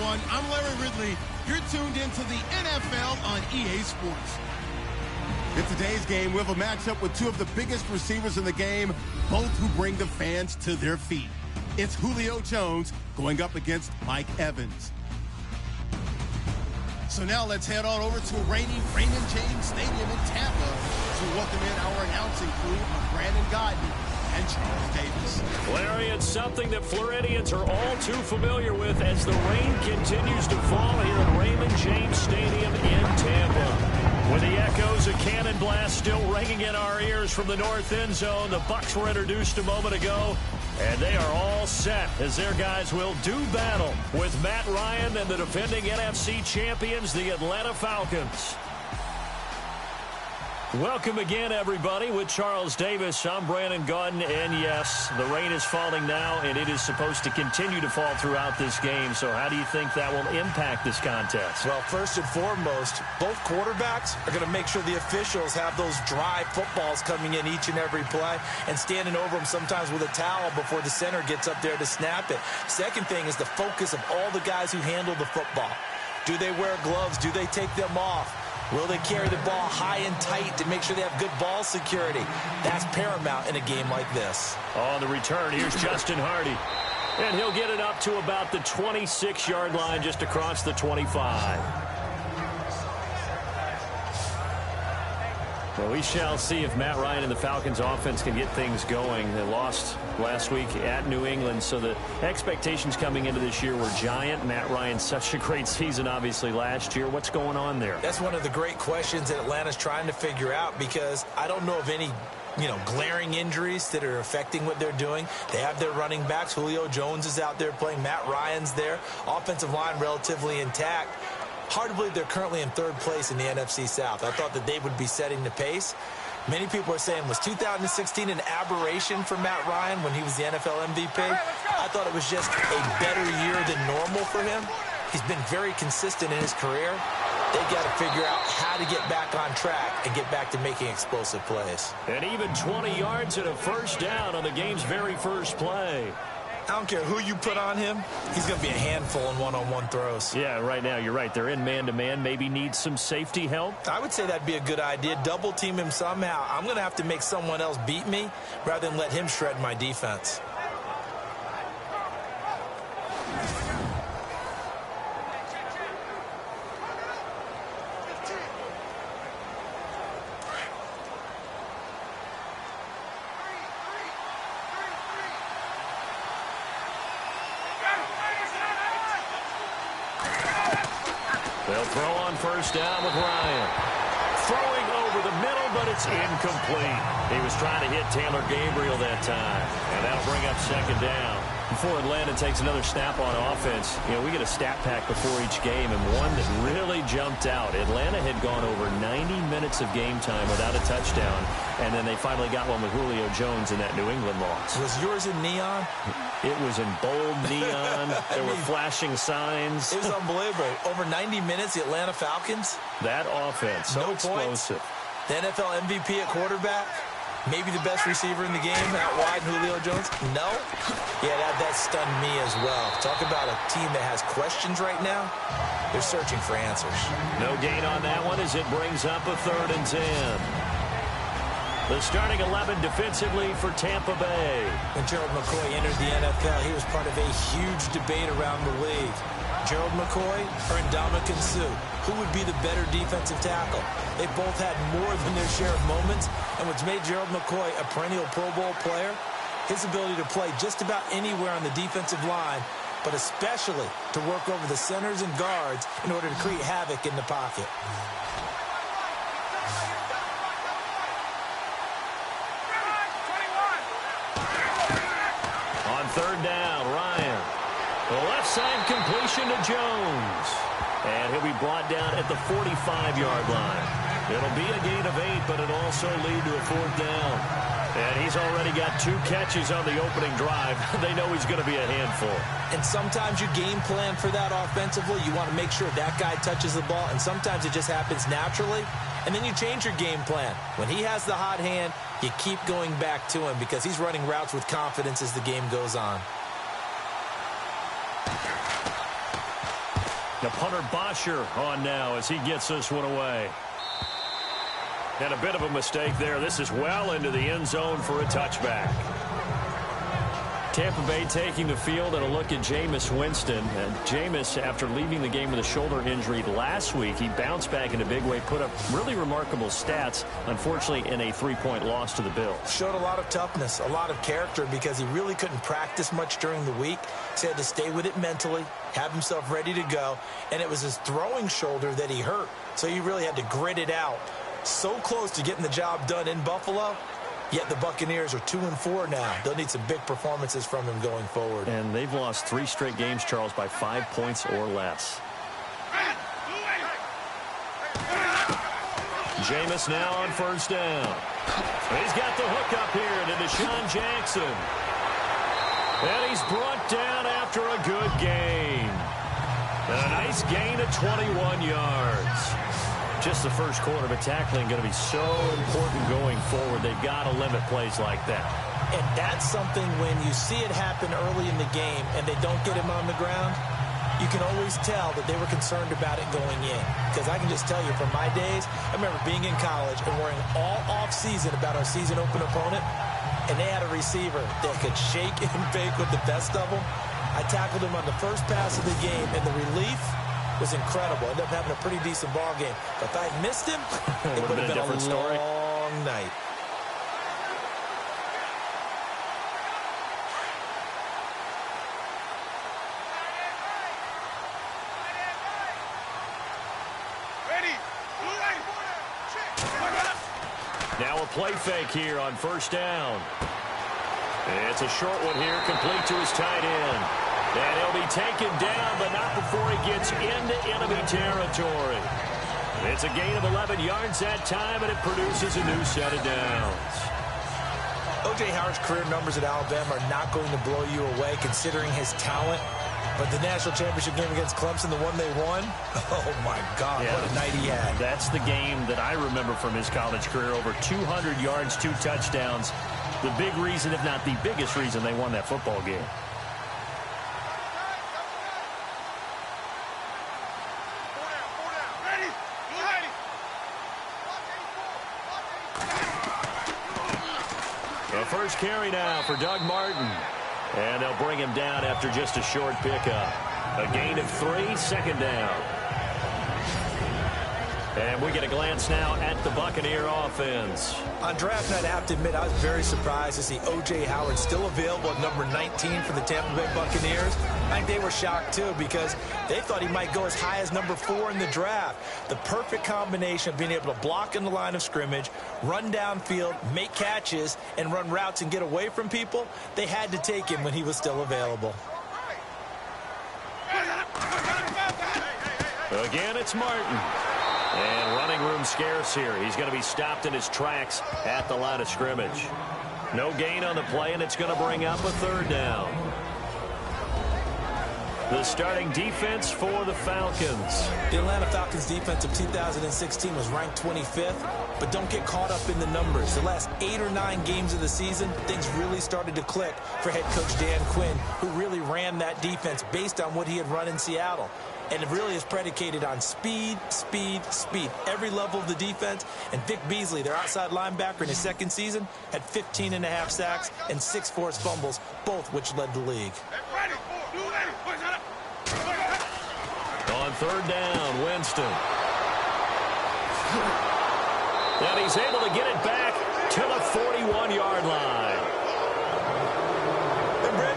everyone. I'm Larry Ridley. You're tuned into the NFL on EA Sports. In today's game, we have a matchup with two of the biggest receivers in the game, both who bring the fans to their feet. It's Julio Jones going up against Mike Evans. So now let's head on over to rainy Raymond James Stadium in Tampa to welcome in our announcing crew of Brandon Godden and Charles Davis. Larry, it's something that Floridians are all too familiar with as the rain continues to fall here at Raymond James Stadium in Tampa. With the echoes of cannon blast still ringing in our ears from the north end zone, the Bucs were introduced a moment ago, and they are all set as their guys will do battle with Matt Ryan and the defending NFC champions, the Atlanta Falcons. Welcome again, everybody. With Charles Davis, I'm Brandon Gaudin, and yes, the rain is falling now, and it is supposed to continue to fall throughout this game. So how do you think that will impact this contest? Well, first and foremost, both quarterbacks are going to make sure the officials have those dry footballs coming in each and every play and standing over them sometimes with a towel before the center gets up there to snap it. Second thing is the focus of all the guys who handle the football. Do they wear gloves? Do they take them off? Will they carry the ball high and tight to make sure they have good ball security? That's paramount in a game like this. On the return, here's Justin Hardy. And he'll get it up to about the 26-yard line, just across the 25. Well, we shall see if Matt Ryan and the Falcons offense can get things going. They lost last week at New England, so the expectations coming into this year were giant. Matt Ryan, such a great season, obviously, last year. What's going on there? That's one of the great questions that Atlanta's trying to figure out, because I don't know of any glaring injuries that are affecting what they're doing. They have their running backs. Julio Jones is out there playing. Matt Ryan's there. Offensive line relatively intact. Hard to believe they're currently in third place in the NFC South. I thought that they would be setting the pace. Many people are saying, was 2016 an aberration for Matt Ryan when he was the NFL MVP? I thought it was just a better year than normal for him. He's been very consistent in his career. They got to figure out how to get back on track and get back to making explosive plays. And even 20 yards and a first down on the game's very first play. I don't care who you put on him. He's going to be a handful in one-on-one throws. Yeah, right now, you're right. They're in man-to-man. Maybe needs some safety help. I would say that'd be a good idea. Double team him somehow. I'm going to have to make someone else beat me rather than let him shred my defense. They'll throw on first down with Ryan. Throwing over the middle, but it's incomplete. He was trying to hit Taylor Gabriel that time, and that'll bring up second down. Before Atlanta takes another snap on offense, we get a stat pack before each game, and one that really jumped out. Atlanta had gone over 90 minutes of game time without a touchdown, and then they finally got one with Julio Jones in that New England loss. Was yours in neon? It was in bold neon. There were flashing signs. It was unbelievable. Over 90 minutes, the Atlanta Falcons. That offense, so explosive. Points. The NFL MVP at quarterback. Maybe the best receiver in the game out wide, Julio Jones. No? Yeah, that stunned me as well. Talk about a team that has questions right now. They're searching for answers. No gain on that one as it brings up a 3rd and 10. The starting 11 defensively for Tampa Bay. When Gerald McCoy entered the NFL, he was part of a huge debate around the league. Gerald McCoy or Ndamukong Suh? Who would be the better defensive tackle? They both had more than their share of moments, and what's made Gerald McCoy a perennial Pro Bowl player, his ability to play just about anywhere on the defensive line, but especially to work over the centers and guards in order to create havoc in the pocket. On 3rd down, Ryan. The left side completion to Jones. And he'll be brought down at the 45-yard line. It'll be a gain of 8, but it'll also lead to a 4th down. And he's already got 2 catches on the opening drive. They know he's going to be a handful. And sometimes you game plan for that offensively. You want to make sure that guy touches the ball, and sometimes it just happens naturally. And then you change your game plan. When he has the hot hand, you keep going back to him because he's running routes with confidence as the game goes on. The punter Bosher on now as he gets this one away. And a bit of a mistake there. This is well into the end zone for a touchback. Tampa Bay taking the field and a look at Jameis Winston. And Jameis, after leaving the game with a shoulder injury last week, he bounced back in a big way, put up really remarkable stats, unfortunately, in a 3-point loss to the Bills. Showed a lot of toughness, a lot of character, because he really couldn't practice much during the week. So he had to stay with it mentally, have himself ready to go. And it was his throwing shoulder that he hurt. So he really had to grit it out. So close to getting the job done in Buffalo. Yet the Buccaneers are 2-4 now. They'll need some big performances from him going forward. And they've lost 3 straight games, Charles, by 5 points or less. Jameis now on first down. He's got the hook up here to Deshaun Jackson. And he's brought down after a good gain. And a nice gain of 21 yards. Just the first quarter, but tackling going to be so important going forward. They've got to limit plays like that. And that's something when you see it happen early in the game and they don't get him on the ground, you can always tell that they were concerned about it going in. Because I can just tell you from my days, I remember being in college and worrying all off-season about our season open opponent, and they had a receiver that could shake and bake with the best of them. I tackled him on the first pass of the game, and the relief was incredible. Ended up having a pretty decent ball game. But if I had missed him, it would have been a story. Long night. Now a play fake here on first down. It's a short one here, complete to his tight end. And he'll be taken down, but not before he gets into enemy territory. It's a gain of 11 yards that time, and it produces a new set of downs. O.J. Howard's career numbers at Alabama are not going to blow you away considering his talent. But the national championship game against Clemson, the one they won, oh, my God, what a night he had. That's the game that I remember from his college career. Over 200 yards, 2 touchdowns. The big reason, if not the biggest reason, they won that football game. First carry now for Doug Martin. And they'll bring him down after just a short pickup. A gain of 3, second down. And we get a glance now at the Buccaneer offense. On draft night, I have to admit, I was very surprised to see O.J. Howard still available at number 19 for the Tampa Bay Buccaneers. I think they were shocked, too, because they thought he might go as high as number 4 in the draft. The perfect combination of being able to block in the line of scrimmage, run downfield, make catches, and run routes and get away from people. They had to take him when he was still available. Again, it's Martin. And running room scarce here. He's going to be stopped in his tracks at the line of scrimmage. No gain on the play, and it's going to bring up a third down. The starting defense for the Falcons. The Atlanta Falcons defense of 2016 was ranked 25th, but don't get caught up in the numbers. The last 8 or 9 games of the season, things really started to click for head coach Dan Quinn, who really ran that defense based on what he had run in Seattle. And it really is predicated on speed, speed, speed. Every level of the defense. And Vic Beasley, their outside linebacker in his second season, had 15.5 sacks and 6 forced fumbles, both which led the league. On third down, Winston. And he's able to get it back to the 41-yard line.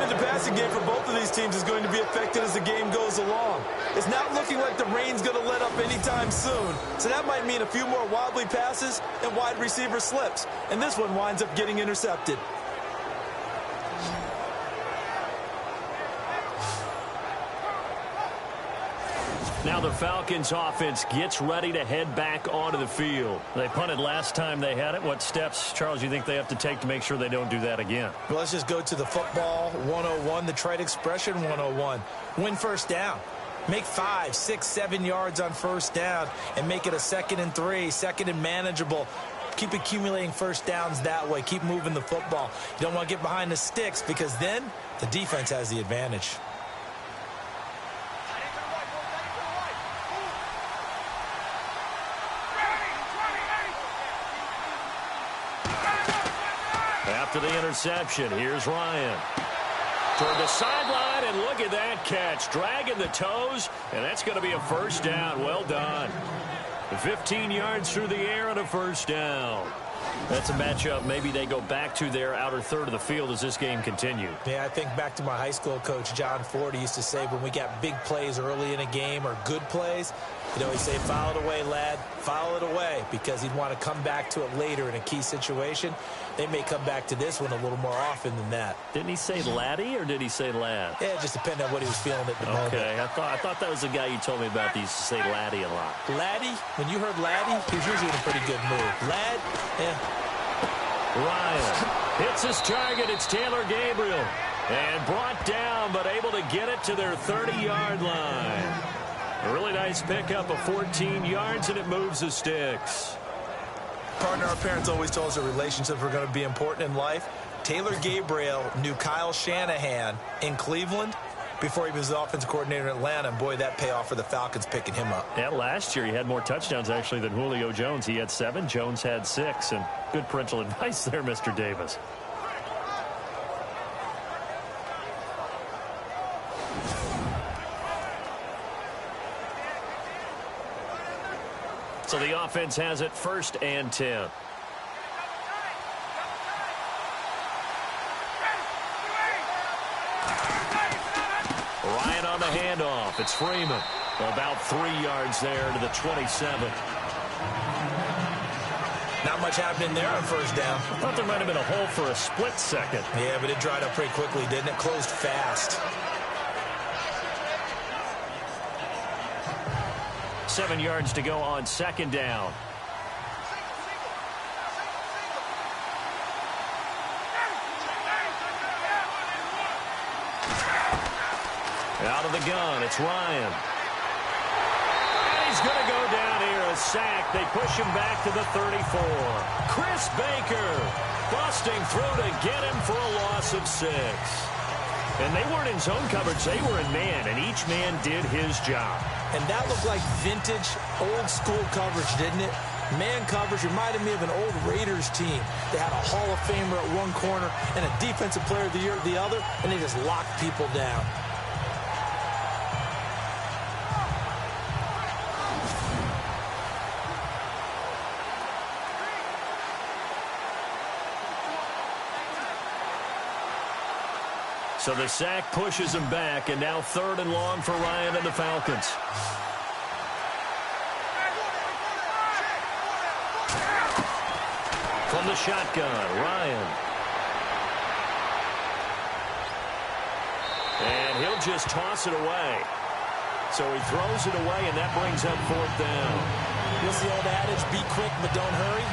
The passing game for both of these teams is going to be affected as the game goes along. It's not looking like the rain's going to let up anytime soon. So that might mean a few more wobbly passes and wide receiver slips. And this one winds up getting intercepted. Now the Falcons offense gets ready to head back onto the field. They punted last time they had it. What steps, Charles, you think they have to take to make sure they don't do that again? Well, let's just go to the football 101, the trite expression 101. Win first down. Make 5, 6, 7 yards on first down and make it a 2nd and 3, 2nd and manageable. Keep accumulating first downs that way. Keep moving the football. You don't want to get behind the sticks because then the defense has the advantage. after the interception. Here's Ryan. Toward the sideline, and look at that catch. Dragging the toes, and that's going to be a first down. Well done. 15 yards through the air and a first down. That's a matchup maybe they go back to their outer third of the field as this game continues. Yeah, I think back to my high school coach, John Ford. He used to say when we got big plays early in a game or good plays, you know, he'd say, file it away, lad, file it away, because he'd want to come back to it later in a key situation. They may come back to this one a little more often than that. Didn't he say laddie or did he say lad? Yeah, it just depended on what he was feeling at the moment. Okay, I thought that was the guy you told me about that used to say laddie a lot. Laddie? When you heard laddie, he was usually in a pretty good mood. Lad? Yeah. Ryan hits his target. It's Taylor Gabriel. And brought down, but able to get it to their 30-yard line. A really nice pickup of 14 yards, and it moves the sticks. Partner, our parents always told us that relationships were going to be important in life. Taylor Gabriel knew Kyle Shanahan in Cleveland before he was the offensive coordinator in Atlanta. And boy, that payoff for the Falcons picking him up. Yeah, last year he had more touchdowns actually than Julio Jones. He had 7. Jones had 6. And good parental advice there, Mr. Davis. So the offense has it 1st and 10. Ryan on the handoff. It's Freeman. About 3 yards there to the 27. Not much happening there on first down. I thought there might have been a hole for a split second. Yeah, but it dried up pretty quickly, didn't it? Closed fast. 7 yards to go on 2nd down. Out of the gun, it's Ryan. And he's going to go down here, a sack. They push him back to the 34. Chris Baker busting through to get him for a loss of 6. And they weren't in zone coverage, they were in man, and each man did his job. And that looked like vintage, old-school coverage, didn't it? Man coverage reminded me of an old Raiders team. They had a Hall of Famer at one corner and a Defensive Player of the Year at the other, and they just locked people down. So the sack pushes him back, and now 3rd and long for Ryan and the Falcons. From the shotgun, Ryan. And he'll just toss it away. So he throws it away, and that brings up 4th down. What's the old adage, be quick but don't hurry?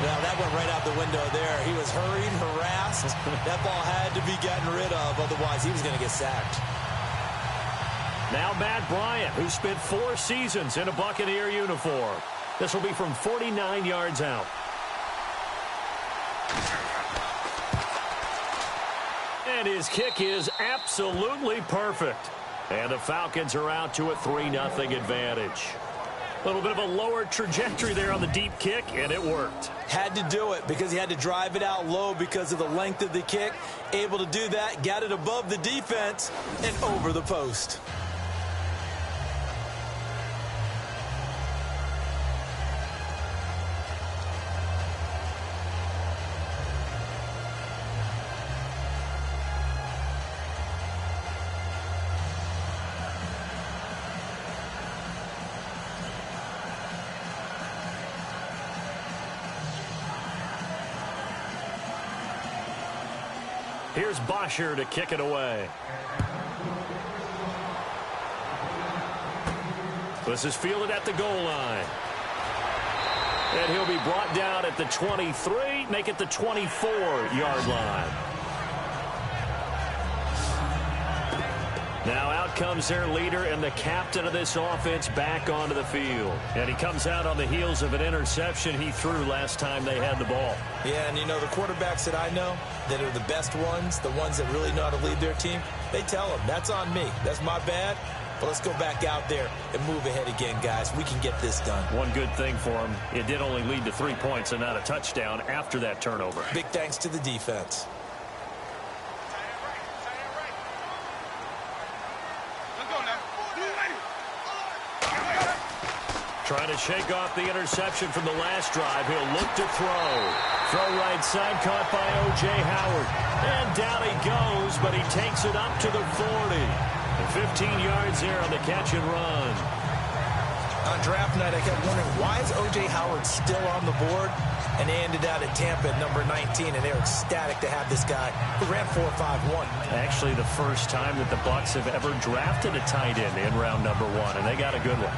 Well, that went right out the window there. He was hurried, harassed. That ball had to be gotten rid of, otherwise he was going to get sacked. Now Matt Bryant, who spent 4 seasons in a Buccaneer uniform. This will be from 49 yards out. And his kick is absolutely perfect. And the Falcons are out to a 3-0 advantage. A little bit of a lower trajectory there on the deep kick, and it worked. Had to do it because he had to drive it out low because of the length of the kick. Able to do that, got it above the defense and over the post. Here's Bosher to kick it away. This is fielded at the goal line. And he'll be brought down at the 23, make it the 24-yard line. Now out comes their leader and the captain of this offense back onto the field. And he comes out on the heels of an interception he threw last time they had the ball. Yeah, and you know, the quarterbacks that I know that are the best ones, the ones that really know how to lead their team, they tell them, that's on me. That's my bad. But let's go back out there and move ahead again, guys. We can get this done. One good thing for him, it did only lead to 3 points and not a touchdown after that turnover. Big thanks to the defense. Trying to shake off the interception from the last drive. He'll look to throw. Throw right side, caught by O.J. Howard. And down he goes, but he takes it up to the 40. And 15 yards there on the catch and run. On draft night, I kept wondering, why is O.J. Howard still on the board? And they ended out at Tampa at number 19, and they were ecstatic to have this guy who ran 4.51. Actually, the first time that the Bucs have ever drafted a tight end in round number 1, and they got a good one.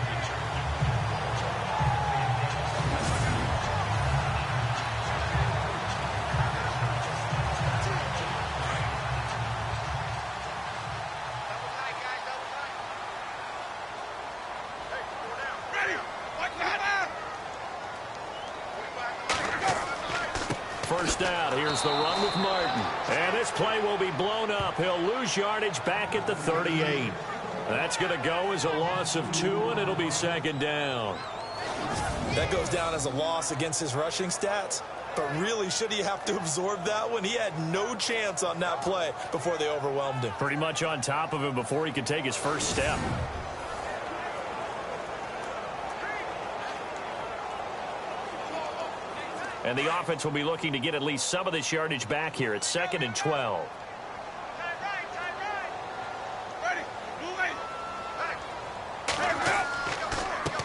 First down, here's the run with Martin. And this play will be blown up. He'll lose yardage back at the 38. That's going to go as a loss of 2, and it'll be second down. That goes down as a loss against his rushing stats. But really, should he have to absorb that one? He had no chance on that play before they overwhelmed him. Pretty much on top of him before he could take his first step. And the offense will be looking to get at least some of this yardage back here. It's 2nd and 12.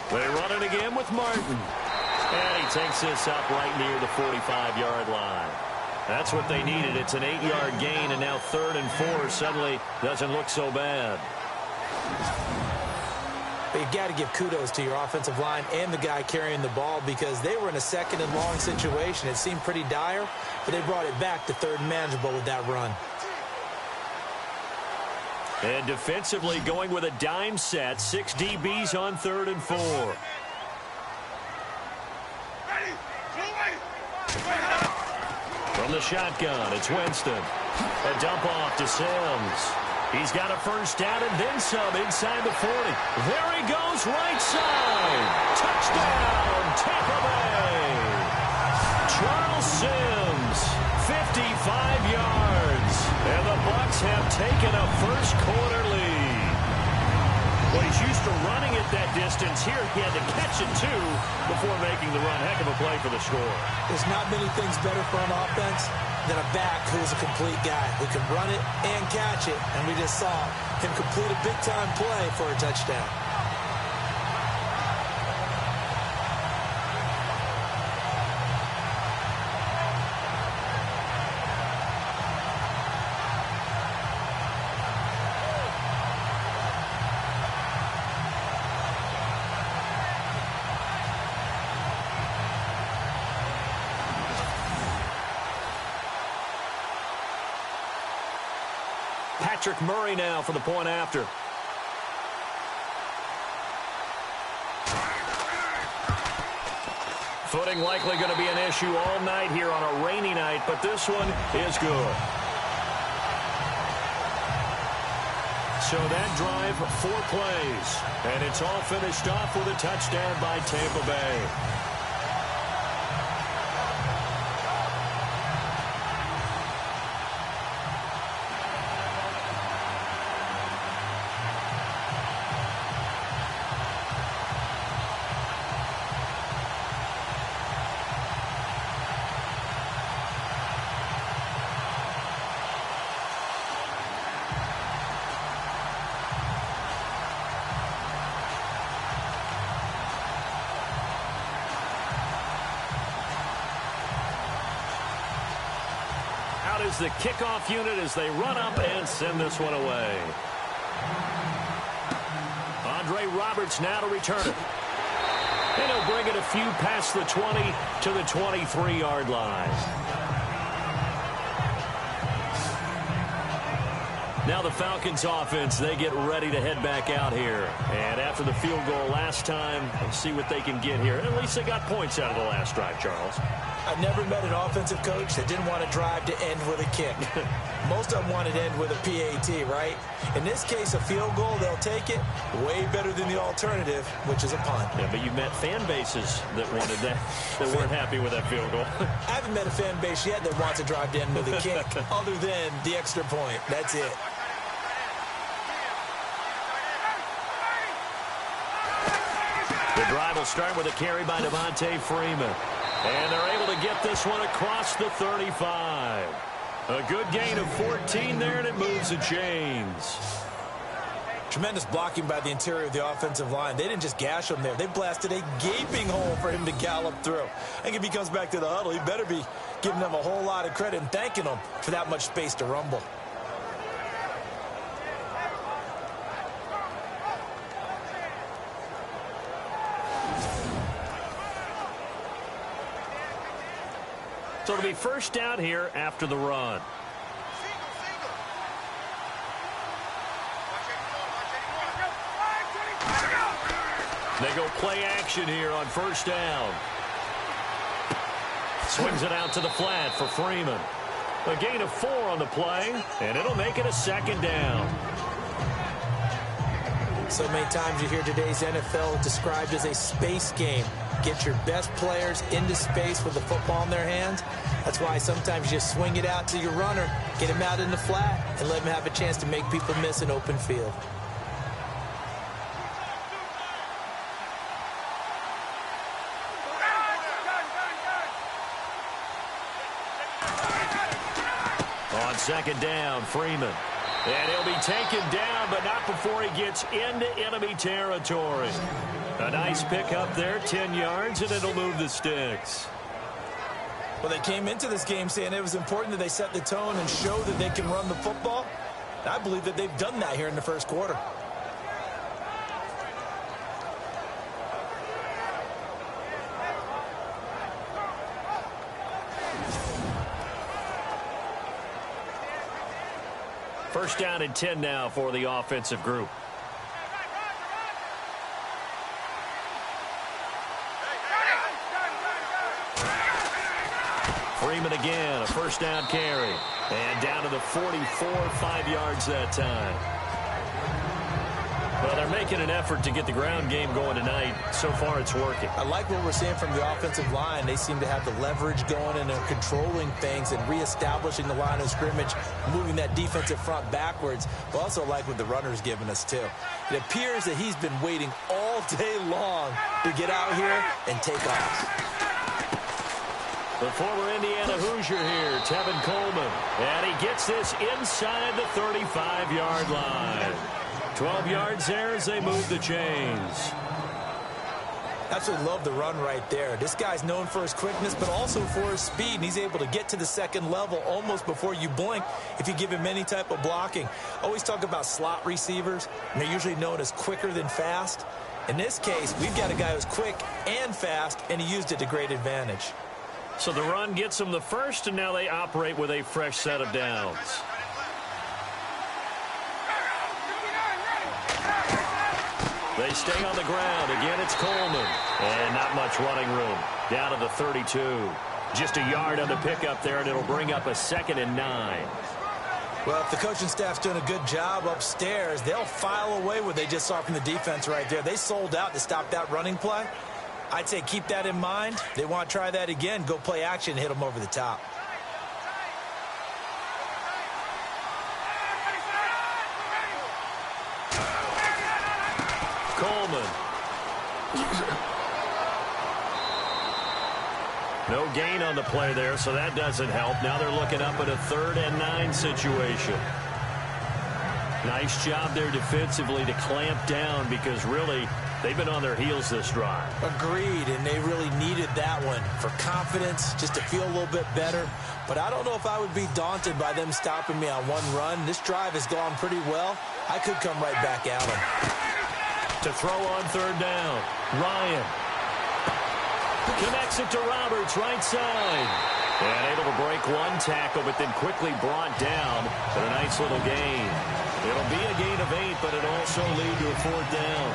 They run it again with Martin. And he takes this up right near the 45-yard line. That's what they needed. It's an 8-yard gain, and now 3rd and 4 suddenly doesn't look so bad. But you've got to give kudos to your offensive line and the guy carrying the ball, because they were in a 2nd and long situation. It seemed pretty dire, but they brought it back to 3rd and manageable with that run. And defensively going with a dime set. 6 DBs on 3rd and 4. From the shotgun, it's Winston. A dump off to Sims. He's got a first down and then some inside the 40. There he goes, right side. Touchdown, Tampa Bay. Charles Sims, 55 yards. And the Bucs have taken a first-quarter lead. Well, he's used to running it that distance. Here he had to catch it, too, before making the run. Heck of a play for the score. There's not many things better for an offense than a back who's a complete guy who can run it and catch it. And we just saw him complete a big-time play for a touchdown. Patrick Murray now for the point after. Footing likely going to be an issue all night here on a rainy night, but this one is good. So that drive, 4 plays, and it's all finished off with a touchdown by Tampa Bay. Is the kickoff unit as they run up and send this one away. Andre Roberts now to return it. And he'll bring it a few past the 20 to the 23-yard line. Now the Falcons offense, they get ready to head back out here. And after the field goal last time, let's see what they can get here. At least they got points out of the last drive, Charles. I've never met an offensive coach that didn't want to drive to end with a kick. Most of them wanted to end with a PAT, right? In this case, a field goal, they'll take it. Way better than the alternative, which is a punt. Yeah, but you've met fan bases that wanted that, that weren't happy with that field goal. I haven't met a fan base yet that wants to drive to end with a kick, other than the extra point. That's it. The drive will start with a carry by Devontae Freeman. And they're able to get this one across the 35. A good gain of 14 there, and it moves the chains. Tremendous blocking by the interior of the offensive line. They didn't just gash him there. They blasted a gaping hole for him to gallop through. I think if he comes back to the huddle, he better be giving them a whole lot of credit and thanking them for that much space to rumble. So it'll be first down here after the run. They go play action here on first down. Swings it out to the flat for Freeman. A gain of 4 on the play, and it'll make it a second down. So many times you hear today's NFL described as a space game. Get your best players into space with the football in their hands. That's why sometimes you just swing it out to your runner, get him out in the flat, and let him have a chance to make people miss an open field. On second down, Freeman. And he'll be taken down, but not before he gets into enemy territory. A nice pickup there, 10 yards, and it'll move the sticks. Well, they came into this game saying it was important that they set the tone and show that they can run the football. And I believe that they've done that here in the first quarter. First down and 10 now for the offensive group. Freeman again, a first down carry. And down to the 44, 5 yards that time. Well, they're making an effort to get the ground game going tonight. So far, it's working. I like what we're seeing from the offensive line. They seem to have the leverage going, and they're controlling things and reestablishing the line of scrimmage, moving that defensive front backwards. But also like what the runner's giving us, too. It appears that he's been waiting all day long to get out here and take off. The former Indiana Hoosier here, Tevin Coleman. And he gets this inside the 35-yard line. 12 yards there as they move the chains. Absolutely love the run right there. This guy's known for his quickness, but also for his speed. And he's able to get to the second level almost before you blink if you give him any type of blocking. Always talk about slot receivers, and they're usually known as quicker than fast. In this case, we've got a guy who's quick and fast, and he used it to great advantage. So the run gets them the first, and now they operate with a fresh set of downs. They stay on the ground. Again, it's Coleman. And not much running room. Down to the 32. Just a yard on the pickup there, and it'll bring up a 2nd and 9. Well, if the coaching staff's doing a good job upstairs, they'll file away what they just saw from the defense right there. They sold out to stop that running play. I'd say keep that in mind. They want to try that again. Go play action and hit them over the top. Coleman. No gain on the play there, so that doesn't help. Now they're looking up at a 3rd and 9 situation. Nice job there defensively to clamp down because really they've been on their heels this drive. Agreed, and they really needed that one for confidence, just to feel a little bit better. But I don't know if I would be daunted by them stopping me on one run. This drive has gone pretty well. I could come right back at them. To throw on 3rd down, Ryan connects it to Roberts, right side. And able to break one tackle, but then quickly brought down. But a nice little gain. It'll be a gain of 8, but it'll also lead to a 4th down.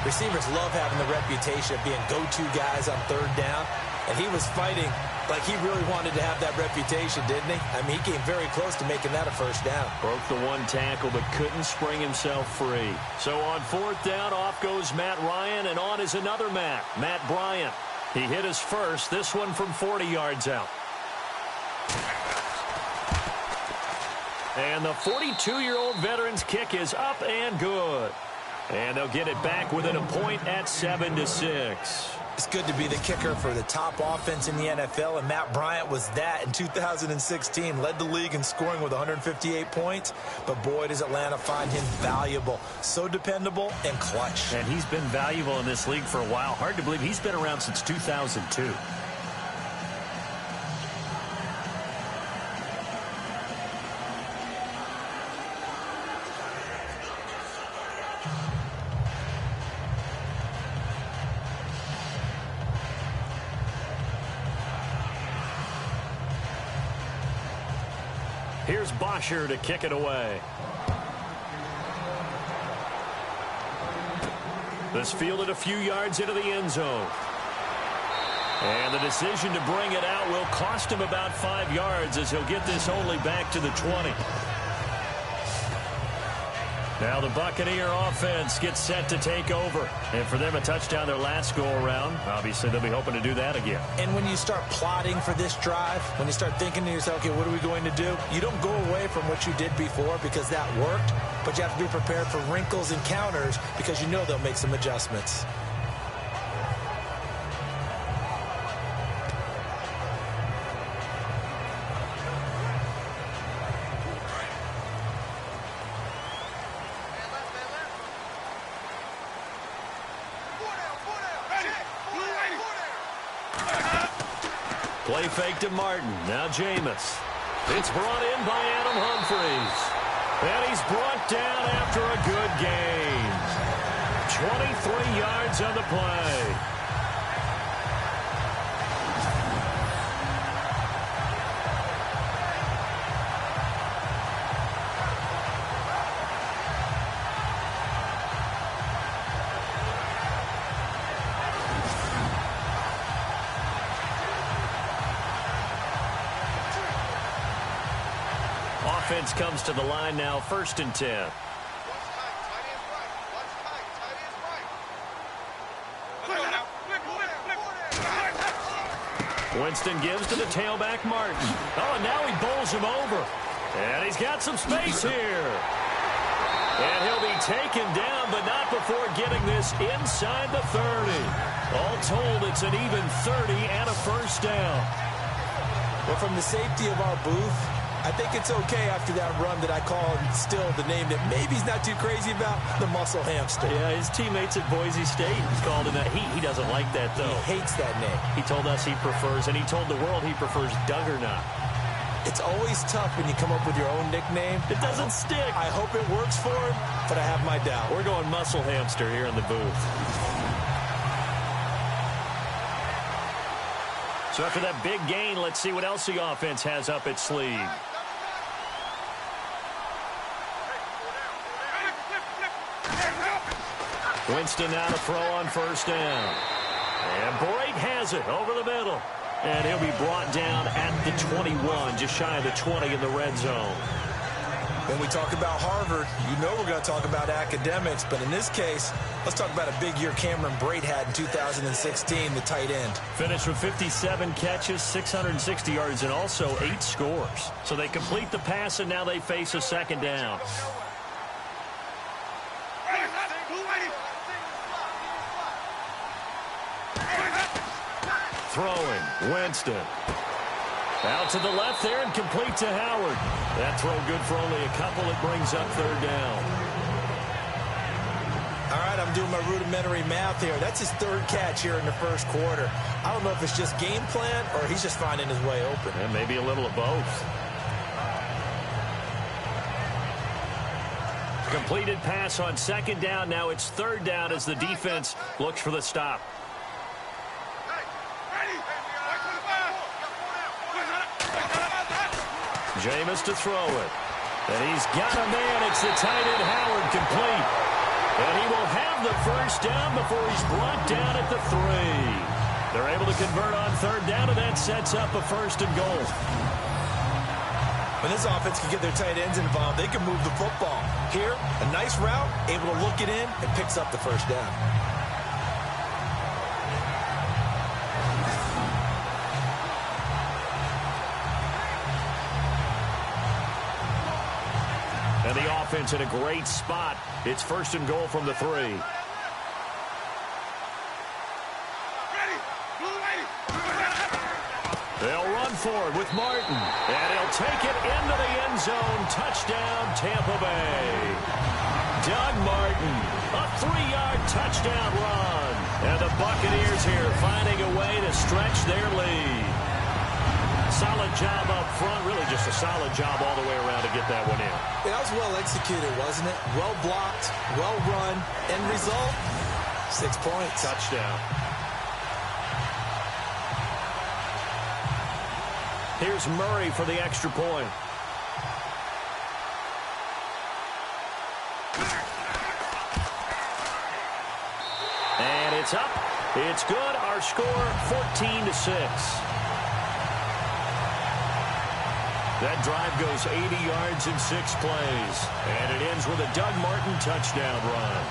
Receivers love having the reputation of being go-to guys on 3rd down. And he was fighting like he really wanted to have that reputation, didn't he? I mean, he came very close to making that a 1st down. Broke the one tackle, but couldn't spring himself free. So on 4th down, off goes Matt Ryan, and on is another Matt Bryant. He hit his first, this one from 40 yards out. And the 42-year-old veteran's kick is up and good. And they'll get it back within a point at 7-6. It's good to be the kicker for the top offense in the NFL, and Matt Bryant was that in 2016. Led the league in scoring with 158 points, but boy, does Atlanta find him valuable. So dependable and clutch. And he's been valuable in this league for a while. Hard to believe he's been around since 2002. Here's Bosher to kick it away. This fielded a few yards into the end zone. And the decision to bring it out will cost him about 5 yards as he'll get this only back to the 20. Now the Buccaneer offense gets set to take over. And for them, a touchdown their last go-around. Obviously, they'll be hoping to do that again. And when you start plotting for this drive, when you start thinking to yourself, okay, what are we going to do? You don't go away from what you did before because that worked, but you have to be prepared for wrinkles and counters because you know they'll make some adjustments. Play fake to Martin. Now Jameis. It's brought in by Adam Humphries. And he's brought down after a good gain. 23 yards on the play. Offense comes to the line now, 1st and 10. Winston gives to the tailback, Martin. Oh, and now he bowls him over. And he's got some space here. And he'll be taken down, but not before getting this inside the 30. All told, it's an even 30 and a 1st down. Well, from the safety of our booth, I think it's okay after that run that I call still the name that maybe he's not too crazy about, the muscle hamster. Yeah, his teammates at Boise State called him that. He doesn't like that, though. He hates that name. He told us he prefers, and he told the world he prefers Duggernaut. It's always tough when you come up with your own nickname. It doesn't stick. I hope it works for him, but I have my doubt. We're going muscle hamster here in the booth. So after that big gain, let's see what else the offense has up its sleeve. Winston now to throw on 1st down. And Brake has it over the middle. And he'll be brought down at the 21, just shy of the 20 in the red zone. When we talk about Harvard, you know we're going to talk about academics. But in this case, let's talk about a big year Cameron Brate had in 2016, the tight end. Finished with 57 catches, 660 yards, and also 8 scores. So they complete the pass, and now they face a 2nd down. Throwing, Winston. Out to the left there and complete to Howard. That throw good for only a couple. It brings up 3rd down. All right, I'm doing my rudimentary math here. That's his 3rd catch here in the 1st quarter. I don't know if it's just game plan or he's just finding his way open. And maybe a little of both. Completed pass on 2nd down. Now it's 3rd down as the defense looks for the stop. Jameis to throw it. And he's got a man. It's the tight end Howard complete. And he will have the first down before he's brought down at the 3. They're able to convert on third down, and that sets up a first and goal. When this offense can get their tight ends involved, they can move the football. Here, a nice route, able to look it in, and picks up the first down. And the offense in a great spot. It's first and goal from the 3. They'll run forward with Martin. And he'll take it into the end zone. Touchdown, Tampa Bay. Doug Martin, a 3-yard touchdown run. And the Buccaneers here finding a way to stretch their lead. Solid job up front. Really just a solid job all the way around to get that one in. That was well executed, wasn't it? Well blocked, well run. End result, 6 points. Touchdown. Here's Murray for the extra point. And it's up. It's good. Our score, 14-6. That drive goes 80 yards in 6 plays. And it ends with a Doug Martin touchdown run.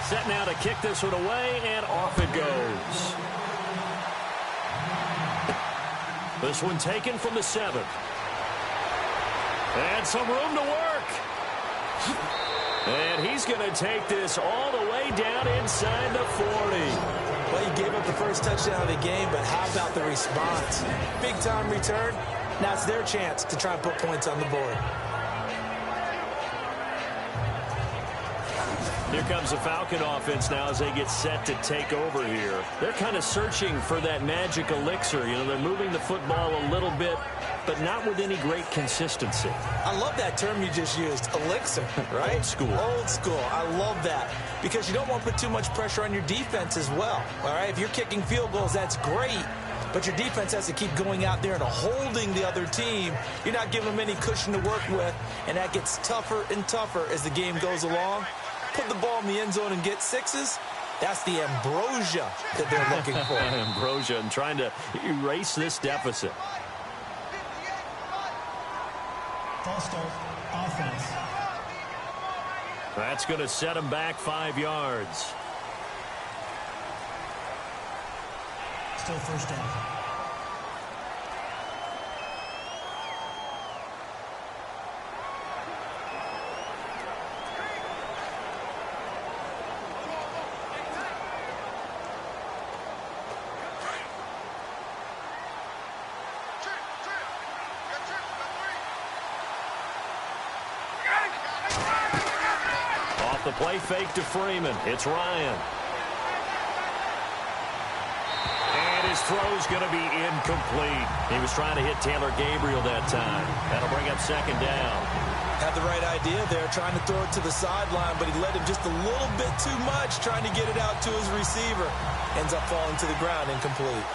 Set now to kick this one away, and off it goes. This one taken from the 7. And some room to work. And he's going to take this all the way down inside the 40. Well, he gave up the first touchdown of the game, but how about the response? Big-time return. Now it's their chance to try and put points on the board. Here comes the Falcon offense now as they get set to take over here. They're kind of searching for that magic elixir. You know, they're moving the football a little bit, but not with any great consistency. I love that term you just used, elixir, right? Old school. Old school. I love that because you don't want to put too much pressure on your defense as well. All right, if you're kicking field goals, that's great, but your defense has to keep going out there and holding the other team. You're not giving them any cushion to work with, and that gets tougher and tougher as the game goes along. Put the ball in the end zone and get 6s. That's the ambrosia that they're looking for. Ambrosia and trying to erase this deficit. False start, offense. That's going to set him back 5 yards. Still first down. The play fake to Freeman. It's Ryan. And his throw's going to be incomplete. He was trying to hit Taylor Gabriel that time. That'll bring up second down. Had the right idea there, trying to throw it to the sideline, but he led him just a little bit too much, trying to get it out to his receiver. Ends up falling to the ground, incomplete.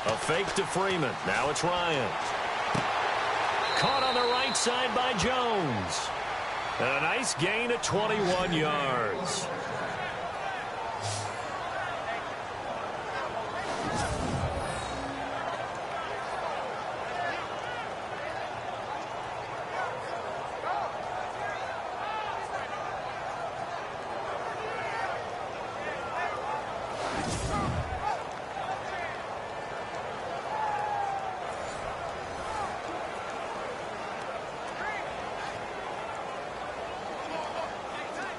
A fake to Freeman. Now it's Ryan. Caught on the right side by Jones. And a nice gain of 21 yards.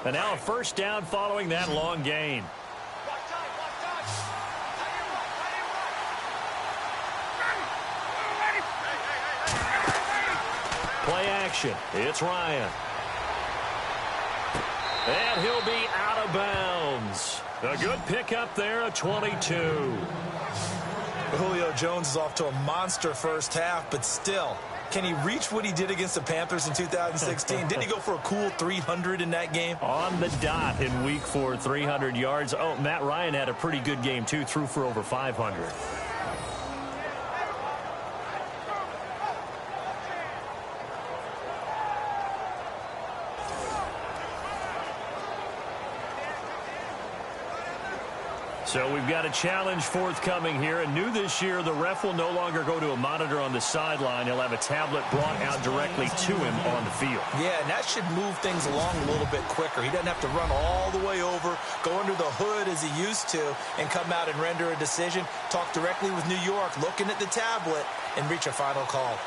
And now a first down following that long gain. Play action. It's Ryan. And he'll be out of bounds. A good pickup there, a 22. Julio Jones is off to a monster first half, but still, can he reach what he did against the Panthers in 2016? Didn't he go for a cool 300 in that game? On the dot in week 4, 300 yards. Oh, Matt Ryan had a pretty good game, too. Threw for over 500. So we've got a challenge forthcoming here. And new this year, the ref will no longer go to a monitor on the sideline. He'll have a tablet brought out directly to him on the field. Yeah, and that should move things along a little bit quicker. He doesn't have to run all the way over, go under the hood as he used to, and come out and render a decision. Talk directly with New York, looking at the tablet, and reach a final call.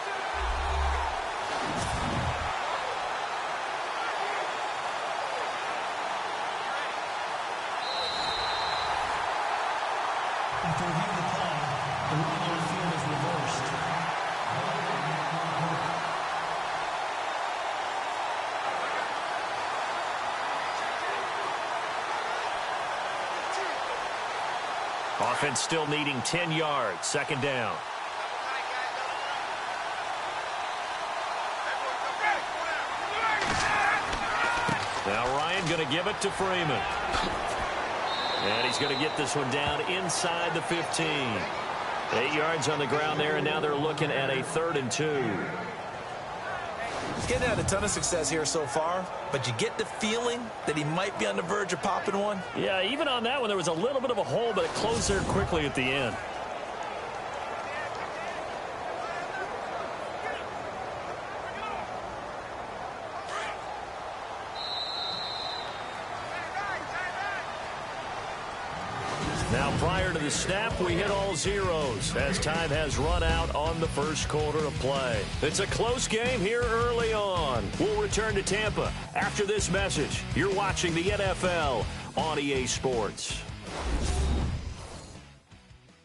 After reviewing the play, the ruling on the field is reversed. Offense still needing 10 yards. Second down. Now Ryan going to give it to Freeman. And he's going to get this one down inside the 15. 8 yards on the ground there, and now they're looking at a 3rd and 2. He's getting out a ton of success here so far, but you get the feeling that he might be on the verge of popping one. Yeah, even on that one, there was a little bit of a hole, but it closed there quickly at the end. Now, prior to the snap, we hit all zeros as time has run out on the first quarter of play. It's a close game here early on. We'll return to Tampa after this message. You're watching the NFL on EA Sports.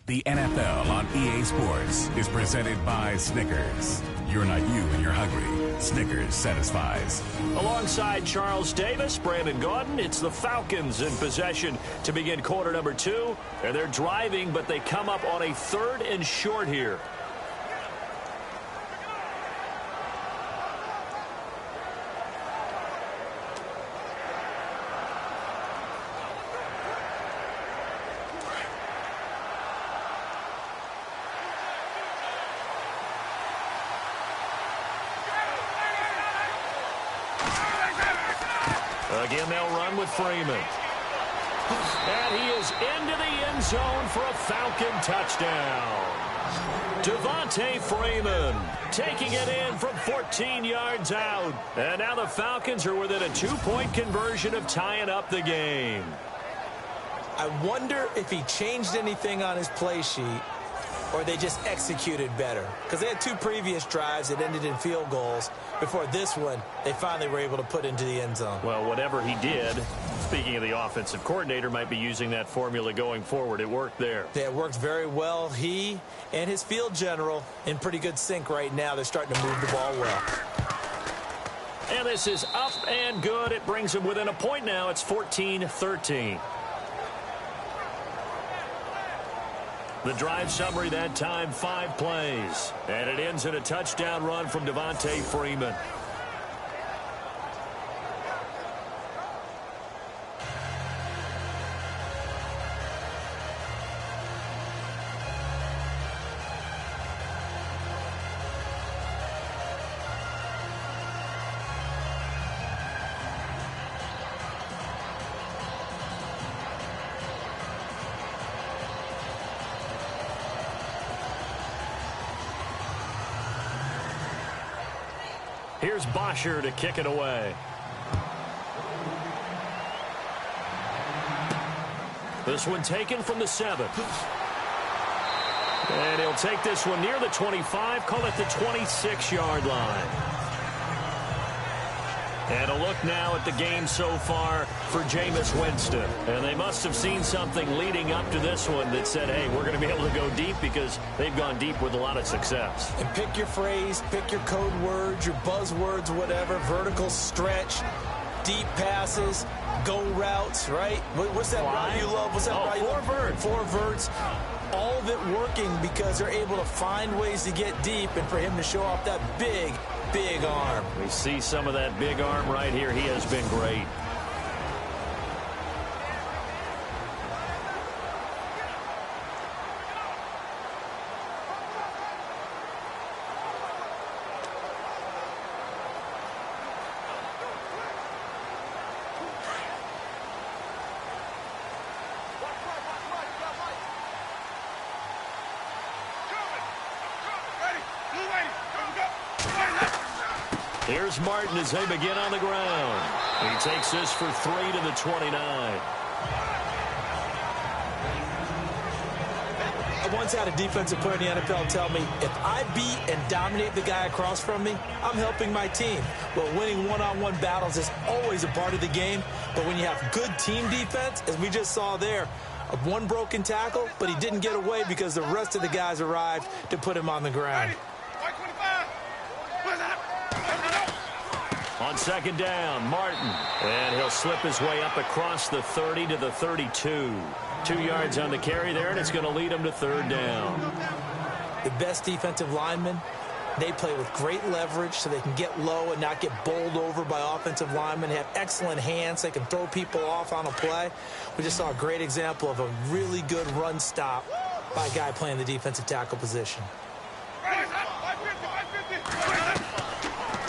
The NFL on EA Sports is presented by Snickers. You're not you when you're hungry. Snickers satisfies. Alongside Charles Davis, Brandon Gaudin, it's the Falcons in possession to begin quarter number 2. And they're driving, but they come up on a 3rd and short here. Again, they'll run with Freeman. And he is into the end zone for a Falcon touchdown. Devontae Freeman taking it in from 14 yards out. And now the Falcons are within a 2-point conversion of tying up the game. I wonder if he changed anything on his play sheet or they just executed better. Because they had 2 previous drives that ended in field goals. Before this one, they finally were able to put into the end zone. Well, whatever he did, speaking of the offensive coordinator, might be using that formula going forward. It worked there. Yeah, it worked very well. He and his field general in pretty good sync right now. They're starting to move the ball well. And this is up and good. It brings them within a point now. It's 14-13. The drive summary that time, 5 plays. And it ends in a touchdown run from Devontae Freeman. Here's Bosher to kick it away. This one taken from the 7. And he'll take this one near the 25, call it the 26-yard line. And a look now at the game so far for Jameis Winston. And they must have seen something leading up to this one that said, hey, we're going to be able to go deep, because they've gone deep with a lot of success. And pick your phrase, pick your code words, your buzzwords, whatever. Vertical stretch, deep passes, go routes, right? What's that route you love? What's that route you love? 4 verts. 4 verts. All of it working because they're able to find ways to get deep, and for him to show off that big arm. We see some of that big arm right here. He has been great. Here's Martin as they begin on the ground. He takes this for 3 to the 29. I once had a defensive player in the NFL tell me, if I beat and dominate the guy across from me, I'm helping my team. But winning one-on-one battles is always a part of the game. But when you have good team defense, as we just saw there, one broken tackle, but he didn't get away because the rest of the guys arrived to put him on the ground. On second down, Martin. And he'll slip his way up across the 30 to the 32. 2 yards on the carry there, and it's going to lead him to third down. The best defensive linemen, they play with great leverage so they can get low and not get bowled over by offensive linemen. They have excellent hands. They can throw people off on a play. We just saw a great example of a really good run stop by a guy playing the defensive tackle position.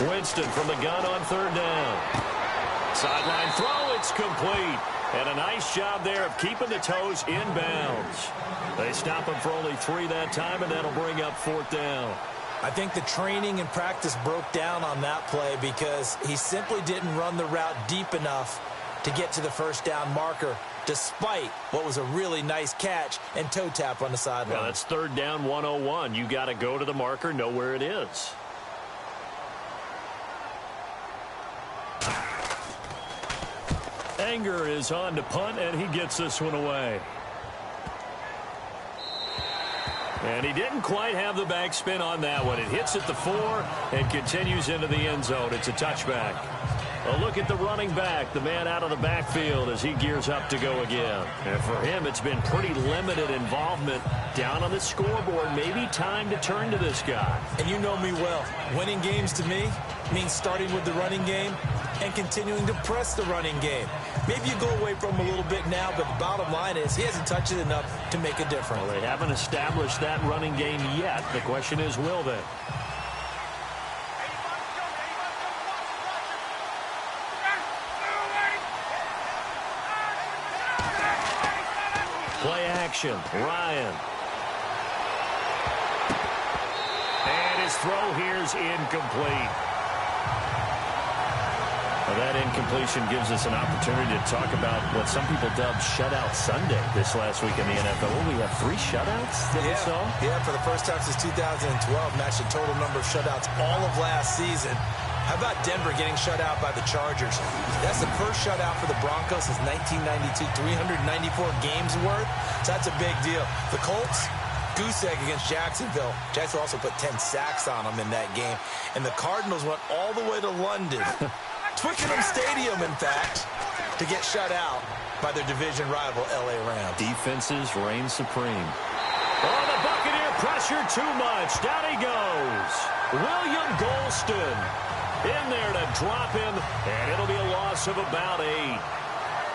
Winston from the gun on third down. Sideline throw, it's complete. And a nice job there of keeping the toes inbounds. They stop him for only 3 that time, and that'll bring up fourth down. I think the training and practice broke down on that play because he simply didn't run the route deep enough to get to the first down marker, despite what was a really nice catch and toe tap on the sideline. Well, that's third down 101. You got to go to the marker, know where it is. Anger is on to punt, and he gets this one away. And he didn't quite have the backspin on that one. It hits at the 4 and continues into the end zone. It's a touchback. A look at the running back, the man out of the backfield as he gears up to go again. And for him, it's been pretty limited involvement down on the scoreboard. Maybe time to turn to this guy. And you know me well. Winning games to me means starting with the running game and continuing to press the running game. Maybe you go away from him a little bit now, but the bottom line is he hasn't touched it enough to make a difference. Well, they haven't established that running game yet. The question is, will they? Play action, Ryan. And his throw here is incomplete. Well, that incompletion gives us an opportunity to talk about what some people dubbed Shutout Sunday this last week in the NFL. Well, we have 3 shutouts that we saw? Yeah, for the first time since 2012, matched the total number of shutouts all of last season. How about Denver getting shut out by the Chargers? That's the first shutout for the Broncos since 1992, 394 games worth. So that's a big deal. The Colts, goose egg against Jacksonville. Jacksonville also put 10 sacks on them in that game. And the Cardinals went all the way to London, Twickenham Stadium, in fact, to get shut out by their division rival, LA Rams. Defenses reign supreme. Oh, the Buccaneer pressure too much. Down he goes. William Golston in there to drop him, and it'll be a loss of about 8.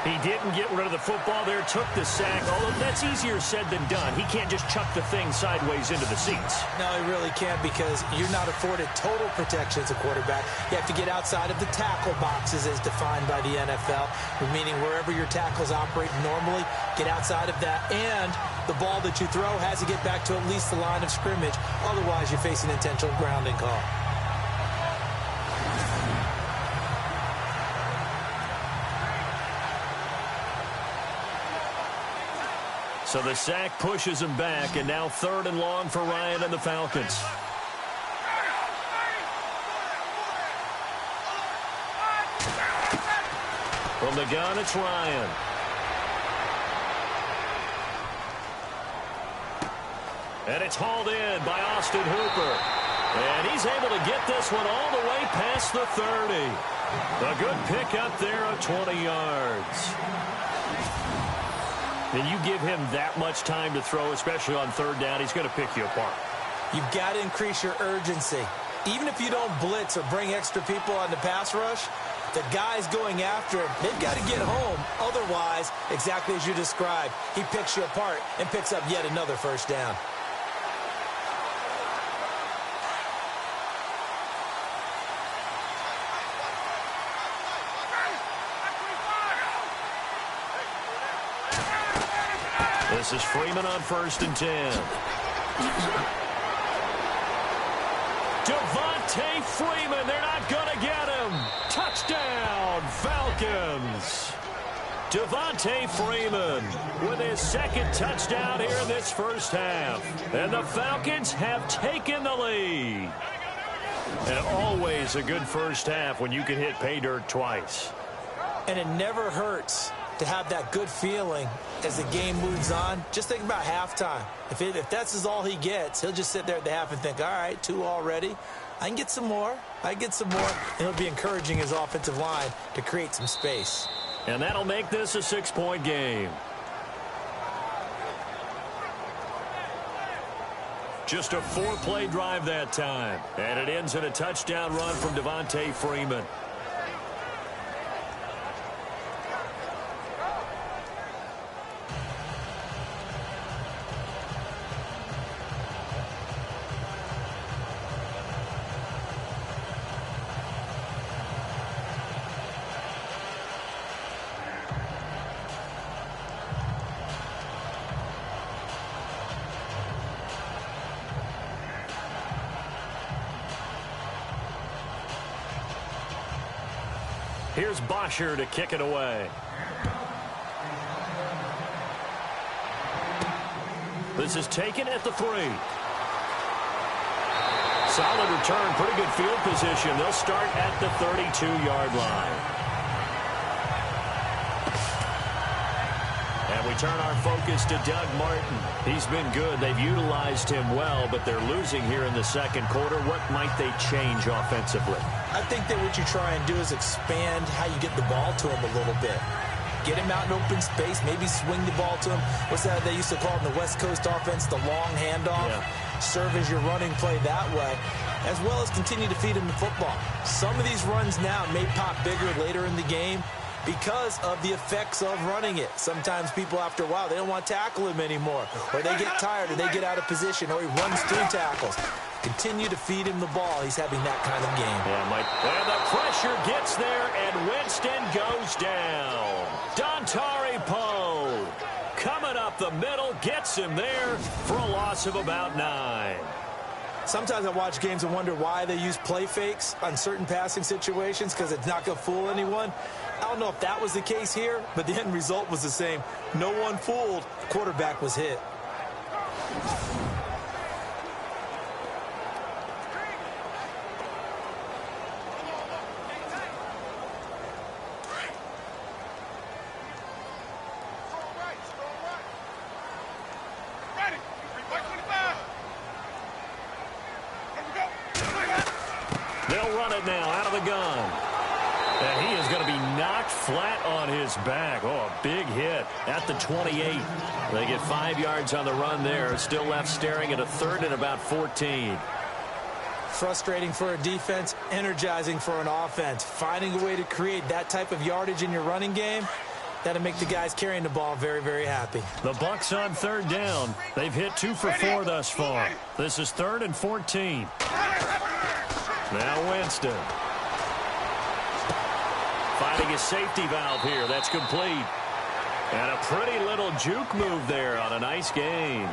He didn't get rid of the football there, took the sack, although that's easier said than done. He can't just chuck the thing sideways into the seats. No, he really can't, because you're not afforded total protection as a quarterback. You have to get outside of the tackle boxes as defined by the NFL, meaning wherever your tackles operate normally, get outside of that, and the ball that you throw has to get back to at least the line of scrimmage. Otherwise, you're facing intentional grounding call. So the sack pushes him back, and now 3rd and long for Ryan and the From the gun, it's Ryan. And it's hauled in by Austin Hooper. And he's able to get this one all the way past the 30. A good pickup there of 20 yards. And you give him that much time to throw, especially on third down, he's going to pick you apart. You've got to increase your urgency. Even if you don't blitz or bring extra people on the pass rush, the guys going after him, they've got to get home. Otherwise, exactly as you described, he picks you apart and picks up yet another first down. This is Freeman on 1st and 10. Devontae Freeman, they're not going to get him. Touchdown, Falcons. Devontae Freeman with his second touchdown here in this first half. And the Falcons have taken the lead. And always a good first half when you can hit pay dirt twice. And it never hurts to have that good feeling as the game moves on. Just think about halftime. If that's all he gets, he'll just sit there at the half and think, all right, 2 already. I can get some more. And he'll be encouraging his offensive line to create some space. And that'll make this a 6-point game. Just a 4-play drive that time. And it ends in a touchdown run from Devontae Freeman. Here's Bosher to kick it away. This is taken at the 3. Solid return, pretty good field position. They'll start at the 32-yard line. And we turn our focus to Doug Martin. He's been good. They've utilized him well, but they're losing here in the second quarter. What might they change offensively? I think that what you try and do is expand how you get the ball to him a little bit. Get him out in open space, maybe swing the ball to him. What's that they used to call in the West Coast offense, the long handoff? Yeah. Serve as your running play that way, as well as continue to feed him the football. Some of these runs now may pop bigger later in the game because of the effects of running it. Sometimes people, after a while, they don't want to tackle him anymore, or they get tired, or they get out of position, or he runs through tackles. Continue to feed him the ball. He's having that kind of game. Yeah, Mike. And the pressure gets there, and Winston goes down. Dontari Poe coming up the middle, gets him there for a loss of about 9. Sometimes I watch games and wonder why they use play fakes on certain passing situations, because it's not going to fool anyone. I don't know if that was the case here, but the end result was the same. No one fooled. The quarterback was hit. They'll run it now out of the gun. And he is going to be knocked flat on his back. Oh, a big hit at the 28. They get 5 yards on the run there. Still left staring at a 3rd and about 14. Frustrating for a defense, energizing for an offense. Finding a way to create that type of yardage in your running game, that'll make the guys carrying the ball very, very happy. The Bucs on 3rd down. They've hit 2 for 4 thus far. This is 3rd and 14. Now Winston. Finding a safety valve here. That's complete. And a pretty little juke move there on a nice gain.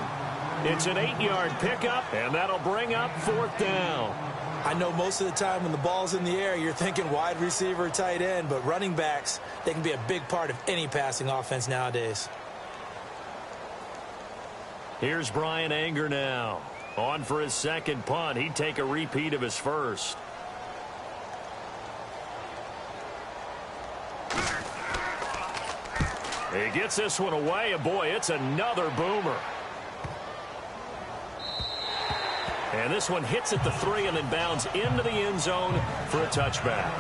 It's an 8-yard pickup, and that'll bring up 4th down. I know most of the time when the ball's in the air, you're thinking wide receiver, tight end, but running backs, they can be a big part of any passing offense nowadays. Here's Brian Anger now. On for his second punt. He'd take a repeat of his first. He gets this one away, and boy, it's another boomer. And this one hits at the 3 and then bounds into the end zone for a touchback.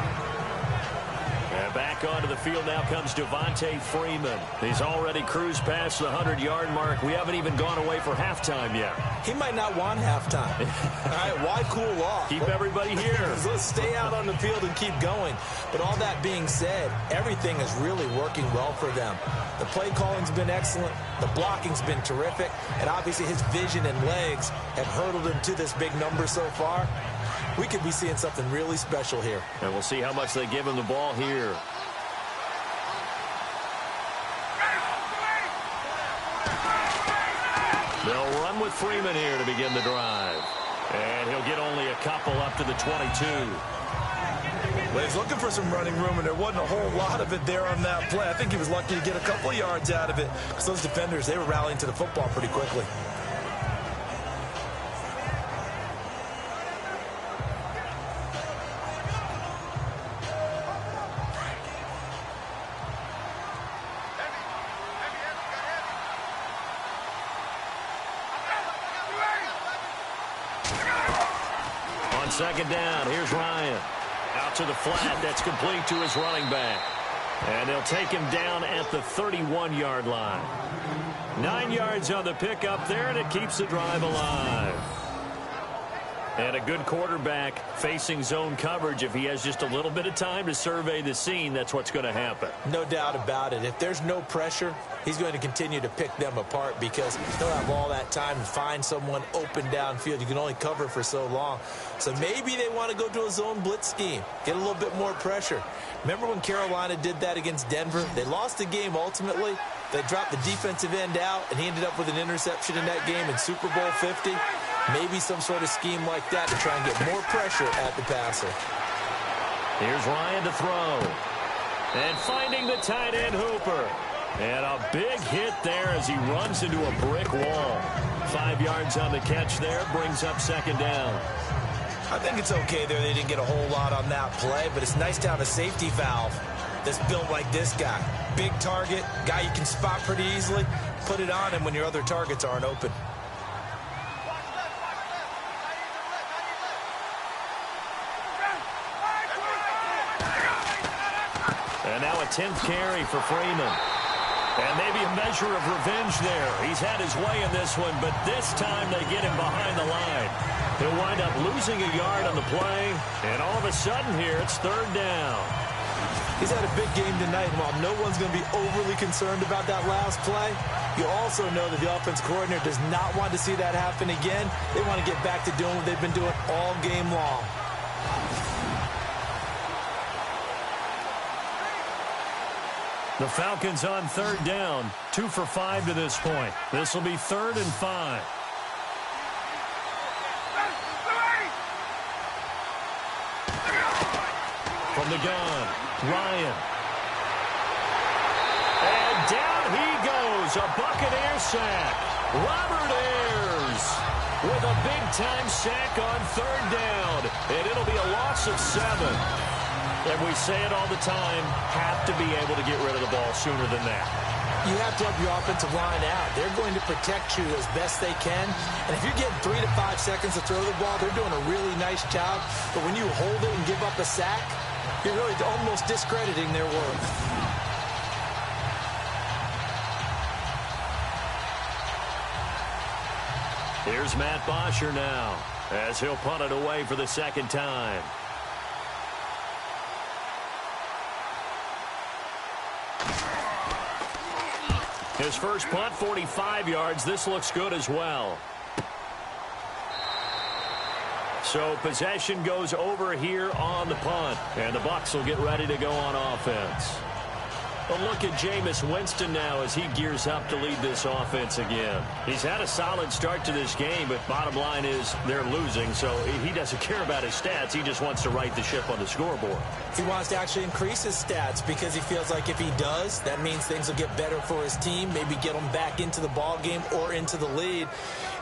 And back onto the field now comes Devontae Freeman. He's already cruised past the 100-yard mark. We haven't even gone away for halftime yet. He might not want halftime. All right, why cool off? Keep everybody here. Let's stay out on the field and keep going. But all that being said, everything is really working well for them. The play calling's been excellent. The blocking's been terrific. And obviously his vision and legs have hurdled him to this big number so far. We could be seeing something really special here. And we'll see how much they give him the ball here. They'll run with Freeman here to begin the drive. And he'll get only a couple up to the 22. Well, he's looking for some running room, and there wasn't a whole lot of it there on that play. I think he was lucky to get a couple of yards out of it because those defenders, they were rallying to the football pretty quickly. Second down, here's Ryan. Out to the flat, that's complete to his running back. And they'll take him down at the 31-yard line. 9 yards on the pickup there, and it keeps the drive alive. And a good quarterback facing zone coverage. If he has just a little bit of time to survey the scene, that's what's going to happen. No doubt about it. If there's no pressure, he's going to continue to pick them apart because he'll have all that time to find someone open downfield. You can only cover for so long. So maybe they want to go to a zone blitz scheme, get a little bit more pressure. Remember when Carolina did that against Denver? They lost the game ultimately. They dropped the defensive end out, and he ended up with an interception in that game in Super Bowl 50. Maybe some sort of scheme like that to try and get more pressure at the passer. Here's Ryan to throw. And finding the tight end Hooper. And a big hit there as he runs into a brick wall. 5 yards on the catch there, brings up second down. I think it's okay there. They didn't get a whole lot on that play, but it's nice to have a safety valve that's built like this guy. Big target, guy you can spot pretty easily. Put it on him when your other targets aren't open. And now a 10th carry for Freeman. And maybe a measure of revenge there. He's had his way in this one, but this time they get him behind the line. He'll wind up losing a yard on the play, and all of a sudden here, it's third down. He's had a big game tonight, and while no one's going to be overly concerned about that last play, you also know that the offense coordinator does not want to see that happen again. They want to get back to doing what they've been doing all game long. The Falcons on third down, 2 for 5 to this point. This will be 3rd and 5. From the gun, Ryan. And down he goes, a Buccaneer sack. Robert Ayers with a big-time sack on third down. And it'll be a loss of 7. And we say it all the time, have to be able to get rid of the ball sooner than that. You have to help your offensive line out. They're going to protect you as best they can. And if you're getting 3 to 5 seconds to throw the ball, they're doing a really nice job. But when you hold it and give up a sack, you're really almost discrediting their work. Here's Matt Bosher now as he'll punt it away for the second time. His first punt, 45 yards. This looks good as well. So possession goes over here on the punt. And the Bucs will get ready to go on offense. A look at Jameis Winston now as he gears up to lead this offense again. He's had a solid start to this game, but bottom line is they're losing, so he doesn't care about his stats. He just wants to right the ship on the scoreboard. He wants to actually increase his stats because he feels like if he does, that means things will get better for his team, maybe get them back into the ball game or into the lead.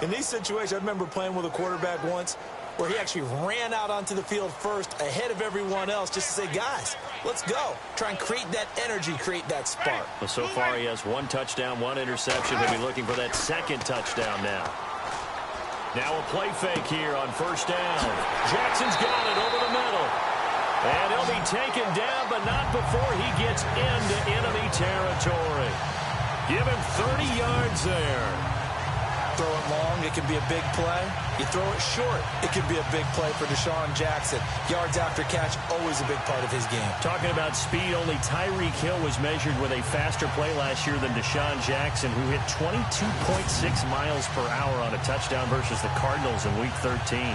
In these situations, I remember playing with a quarterback once. where he actually ran out onto the field first ahead of everyone else just to say, guys, let's go. Try and create that energy, create that spark. Well, so far he has 1 touchdown, 1 interception. He'll be looking for that 2nd touchdown now. Now a play fake here on 1st down. Jackson's got it over the middle. And he'll be taken down, but not before he gets into enemy territory. Give him 30 yards there. Throw it long, it can be a big play. You throw it short, it can be a big play for Deshaun Jackson. Yards after catch, always a big part of his game. Talking about speed, only Tyreek Hill was measured with a faster play last year than Deshaun Jackson, who hit 22.6 miles per hour on a touchdown versus the Cardinals in Week 13.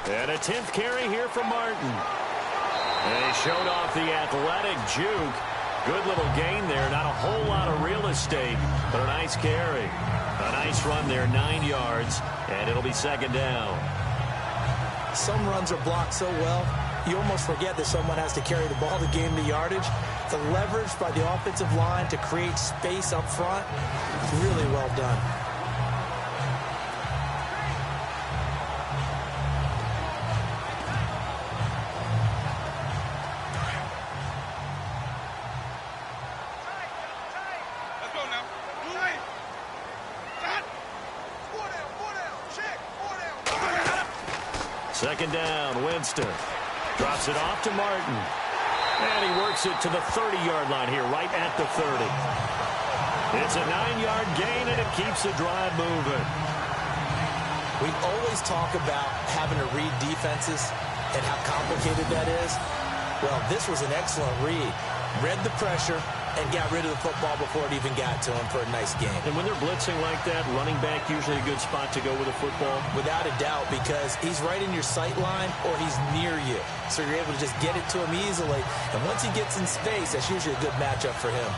And a 10th carry here from Martin. And he showed off the athletic juke. Good little gain there. Not a whole lot of real estate, but a nice carry. A nice run there, 9 yards, and it'll be 2nd down. Some runs are blocked so well, you almost forget that someone has to carry the ball to gain the yardage. The leverage by the offensive line to create space up front, really well done. Second down, Winston. Drops it off to Martin. And he works it to the 30-yard line here, right at the 30. It's a 9-yard gain, and it keeps the drive moving. We always talk about having to read defenses and how complicated that is. Well, this was an excellent read. Read the pressure and got rid of the football before it even got to him for a nice game. And when they're blitzing like that, running back usually a good spot to go with a football? Without a doubt, because he's right in your sight line or he's near you. So you're able to just get it to him easily. And once he gets in space, that's usually a good matchup for him.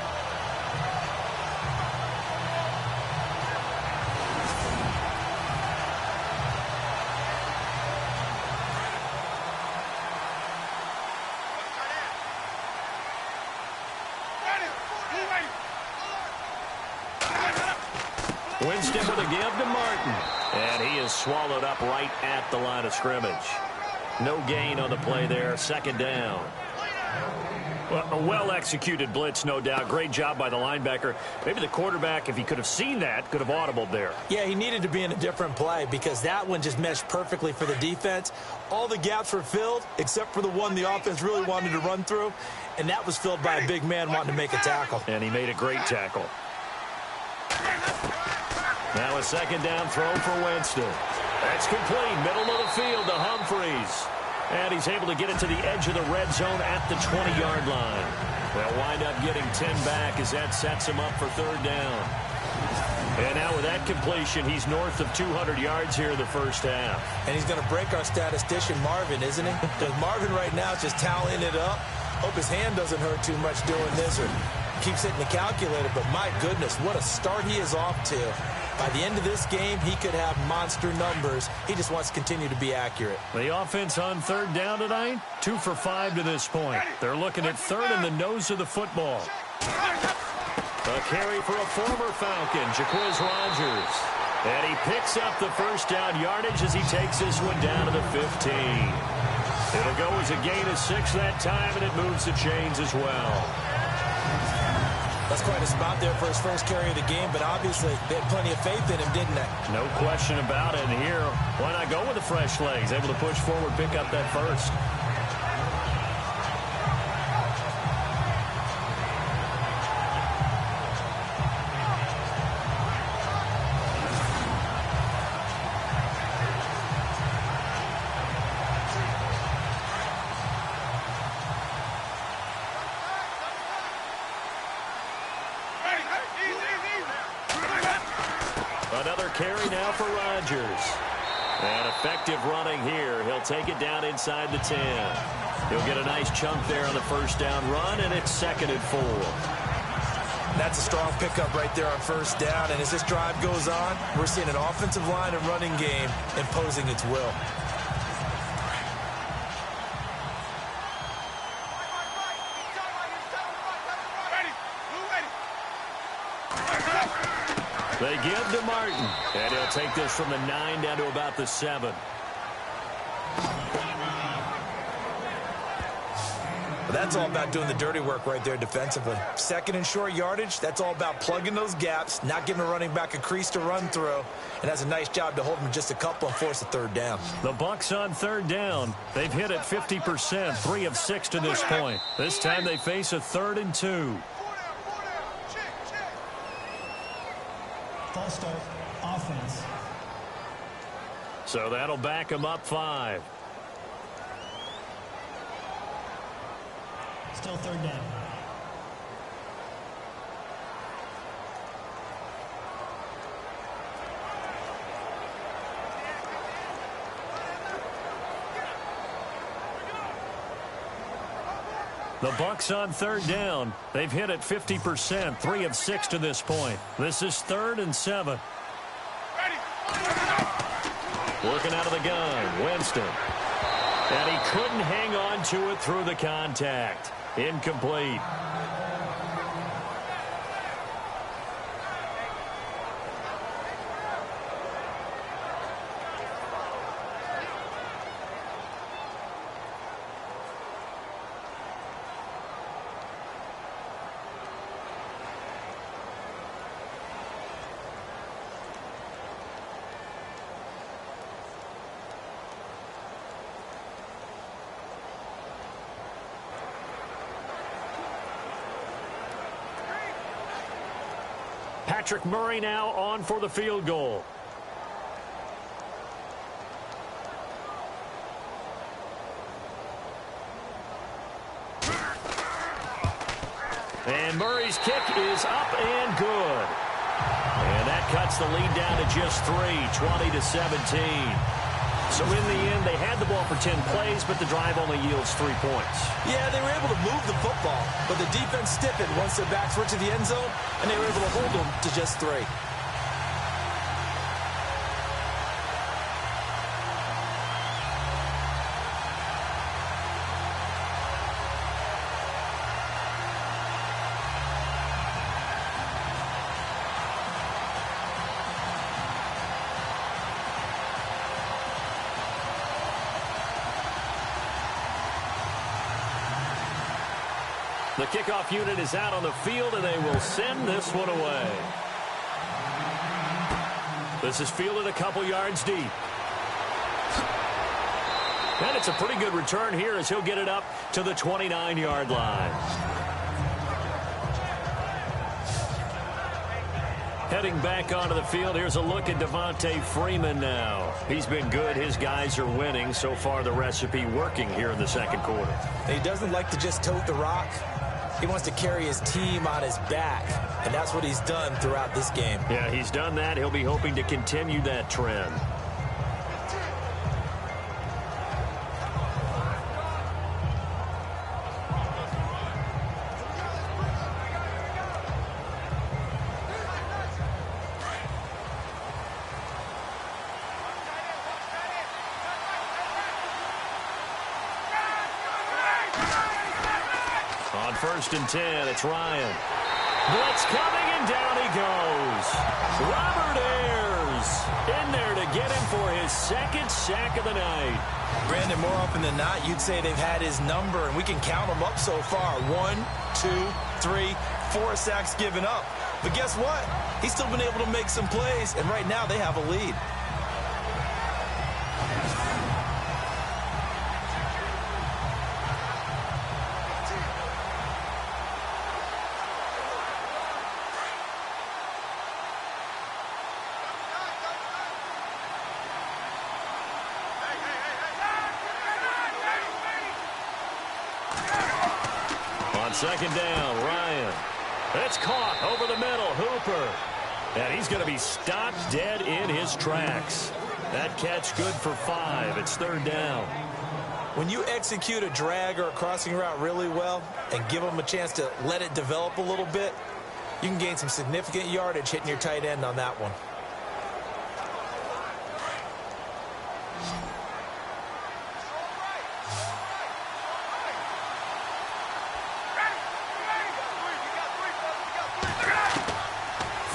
Winston with a give to Martin. And he is swallowed up right at the line of scrimmage. No gain on the play there. 2nd down. Well, a well-executed blitz, no doubt. Great job by the linebacker. Maybe the quarterback, if he could have seen that, could have audibled there. Yeah, he needed to be in a different play because that one just meshed perfectly for the defense. All the gaps were filled except for the one the offense really wanted to run through, and that was filled by a big man wanting to make a tackle. And he made a great tackle. Now a 2nd down throw for Winston. That's complete. Middle of the field to Humphreys. And he's able to get it to the edge of the red zone at the 20-yard line. They'll wind up getting 10 back as that sets him up for 3rd down. And now with that completion, he's north of 200 yards here in the first half. And he's going to break our statistician, Marvin, isn't he? Because Marvin right now is just tallying it up. Hope his hand doesn't hurt too much doing this or keeps hitting the calculator. But my goodness, what a start he is off to. By the end of this game, he could have monster numbers. He just wants to continue to be accurate. The offense on 3rd down tonight, 2 for 5 to this point. They're looking at 3rd in the nose of the football. A carry for a former Falcon, Jaquiz Rogers. And he picks up the 1st down yardage as he takes this one down to the 15. It'll go as a gain of 6 that time, and it moves the chains as well. That's quite a spot there for his first carry of the game, but obviously they had plenty of faith in him, didn't they? No question about it. And here, why not go with the fresh legs? Able to push forward, pick up that 1st. Another carry now for Rodgers. And effective running here. He'll take it down inside the 10. He'll get a nice chunk there on the 1st down run, and it's 2nd and 4. That's a strong pickup right there on first down. And as this drive goes on, we're seeing an offensive line and running game imposing its will. They give to Martin, and he'll take this from the 9 down to about the 7. Well, that's all about doing the dirty work right there defensively. Second and short yardage, that's all about plugging those gaps, not giving a running back a crease to run through, and has a nice job to hold him just a couple and force a third down. The Bucs on third down. They've hit it 50%, 3 of 6 to this point. This time they face a 3rd and 2. False start, offense. So that'll back them up 5. Still third down. The Bucs on third down. They've hit it 50%, 3 of 6 to this point. This is 3rd and 7. Working out of the gun, Winston. And he couldn't hang on to it through the contact. Incomplete. Patrick Murray now on for the field goal. And Murray's kick is up and good. And that cuts the lead down to just 3, 20-17. So in the end, they had the ball for 10 plays, but the drive only yields 3 points. Yeah, they were able to move the football, but the defense stiffened once their backs were to the end zone, and they were able to hold them to just 3. The kickoff unit is out on the field, and they will send this one away. This is fielded a couple yards deep. And it's a pretty good return here as he'll get it up to the 29-yard line. Heading back onto the field, here's a look at Devontae Freeman now. He's been good. His guys are winning. So far, the recipe working here in the second quarter. He doesn't like to just tote the rock. He wants to carry his team on his back, and that's what he's done throughout this game. Yeah, he's done that. He'll be hoping to continue that trend. On 1st and 10, it's Ryan. Blitz coming, and down he goes. Robert Ayers in there to get him for his 2nd sack of the night. Brandon, more often than not, you'd say they've had his number, and we can count them up so far. 1, 2, 3, 4 sacks given up. But guess what? He's still been able to make some plays, and right now they have a lead. On 2nd down, Ryan. It's caught over the middle, Hooper. And he's going to be stopped dead in his tracks. That catch good for 5. It's 3rd down. When you execute a drag or a crossing route really well and give them a chance to let it develop a little bit, You can gain some significant yardage hitting your tight end on that one.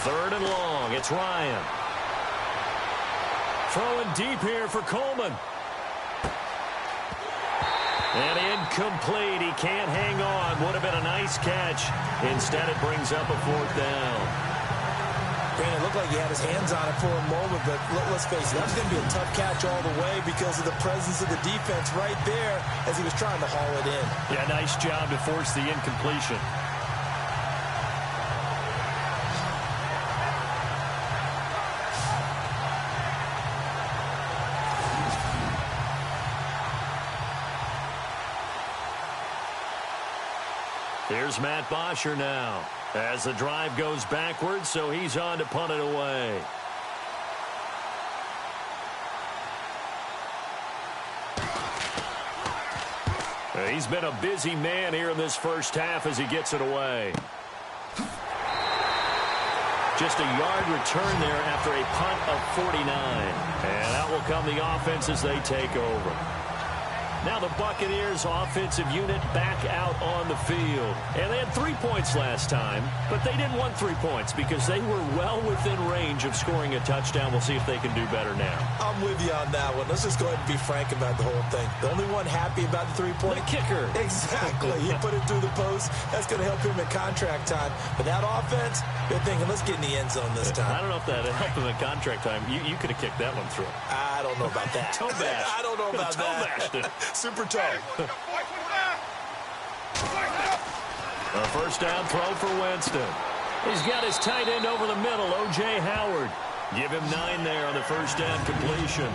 Third and long. It's Ryan. Throwing deep here for Coleman. And incomplete. He can't hang on. Would have been a nice catch. Instead, it brings up a fourth down. Brandon, it looked like he had his hands on it for a moment, but let's face it, that was going to be a tough catch all the way because of the presence of the defense right there as he was trying to haul it in. Yeah, nice job to force the incompletion. Here's Matt Bosher now as the drive goes backwards, so he's on to punt it away. He's been a busy man here in this first half as he gets it away. Just a yard return there after a punt of 49. And out will come the offense as they take over. Now the Buccaneers offensive unit back out on the field. And they had 3 points last time, but they didn't want 3 points because they were well within range of scoring a touchdown. We'll see if they can do better now. I'm with you on that one. Let's just go ahead and be frank about the whole thing. The only one happy about the 3-point. The kicker. Exactly. He put it through the post. That's going to help him at contract time. But that offense, they're thinking, let's get in the end zone this time. I don't know if that helped him at contract time. You could have kicked that one through. I don't know about that. Toe bash. I don't know about Toe bashed it. Super toe. A first down throw for Winston. He's got his tight end over the middle, O.J. Howard. Give him 9 there on the first down completion.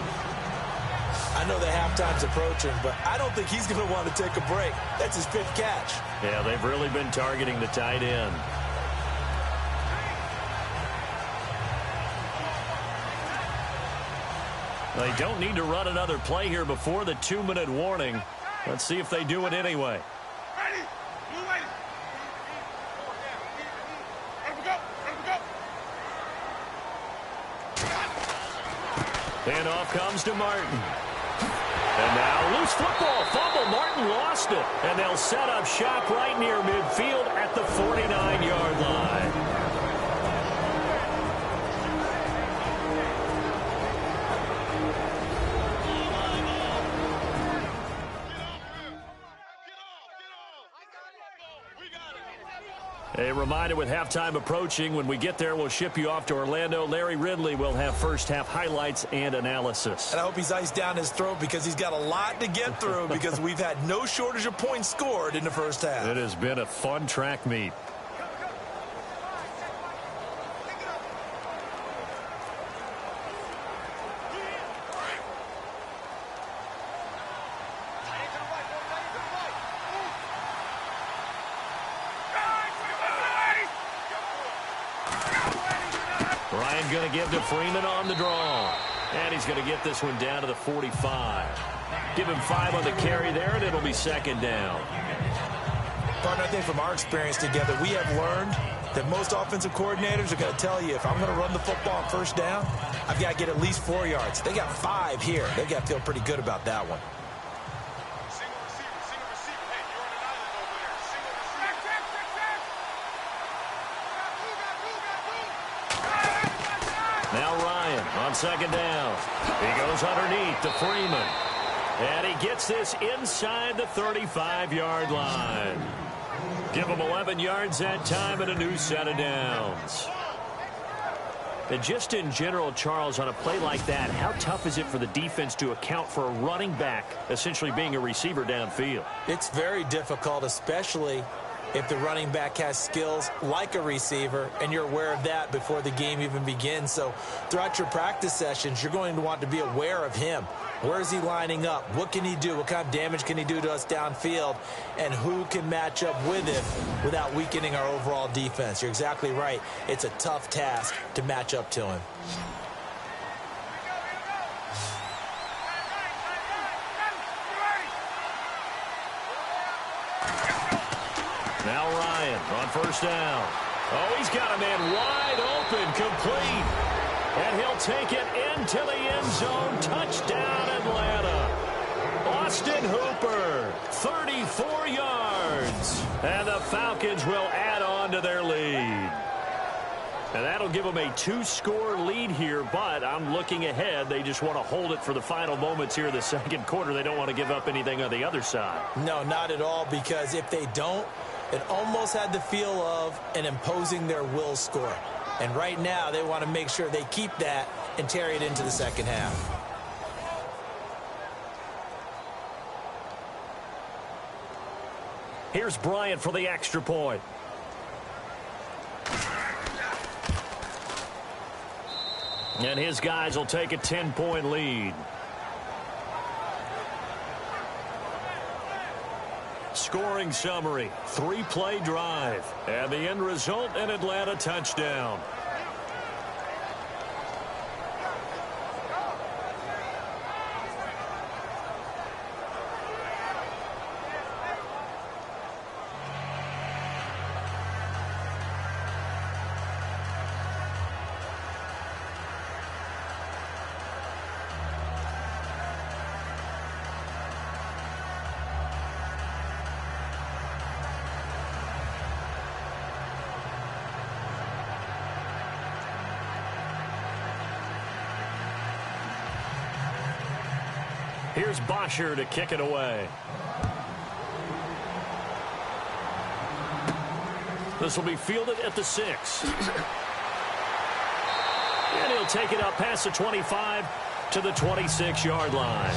I know the halftime's approaching, but I don't think he's going to want to take a break. That's his 5th catch. Yeah, they've really been targeting the tight end. They don't need to run another play here before the 2-minute warning. Let's see if they do it anyway. And off comes to Martin. And now loose football. Fumble. Martin lost it. And they'll set up shop right near midfield at the 49-yard line. A reminder with halftime approaching, when we get there, we'll ship you off to Orlando. Larry Ridley will have first-half highlights and analysis. And I hope he's iced down his throat because he's got a lot to get through because we've had no shortage of points scored in the first half. It has been a fun track meet. Ryan going to give to Freeman on the draw. And he's going to get this one down to the 45. Give him 5 on the carry there, and it'll be second down. Partner, I think from our experience together, we have learned that most offensive coordinators are going to tell you, if I'm going to run the football on first down, I've got to get at least 4 yards. They got 5 here. They've got to feel pretty good about that one. Now Ryan on second down. He goes underneath to Freeman. And he gets this inside the 35-yard line. Give him 11 yards that time and a new set of downs. And just in general, Charles, on a play like that, how tough is it for the defense to account for a running back essentially being a receiver downfield? It's very difficult, especially if the running back has skills like a receiver, and you're aware of that before the game even begins. So throughout your practice sessions, you're going to want to be aware of him. Where is he lining up? What can he do? What kind of damage can he do to us downfield? And who can match up with him without weakening our overall defense? You're exactly right. It's a tough task to match up to him. Now Ryan on first down. Oh, he's got a man wide open, complete. And he'll take it into the end zone. Touchdown, Atlanta. Austin Hooper, 34 yards. And the Falcons will add on to their lead. And that'll give them a 2-score lead here, but I'm looking ahead. They just want to hold it for the final moments here in the second quarter. They don't want to give up anything on the other side. No, not at all, because if they don't, it almost had the feel of an imposing their will score. And right now, they want to make sure they keep that and carry it into the second half. Here's Bryant for the extra point. And his guys will take a 10-point lead. Scoring summary, 3-play drive. And the end result, an Atlanta touchdown. Here's Bosher to kick it away. This will be fielded at the 6. And he'll take it up past the 25 to the 26-yard line.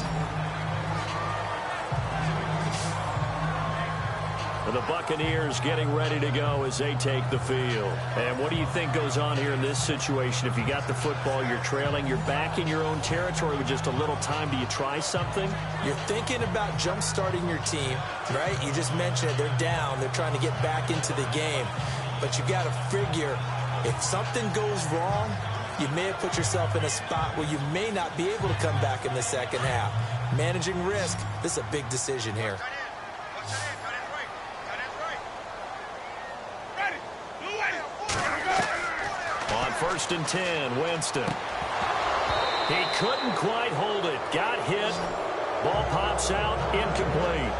The Buccaneers getting ready to go as they take the field. And what do you think goes on here in this situation? If you got the football, you're trailing, you're back in your own territory with just a little time. Do you try something? You're thinking about jump-starting your team, right? You just mentioned it. They're down. They're trying to get back into the game. But you got to figure, if something goes wrong, you may have put yourself in a spot where you may not be able to come back in the second half. Managing risk, this is a big decision here. First and 10, Winston. He couldn't quite hold it. Got hit. Ball pops out. Incomplete.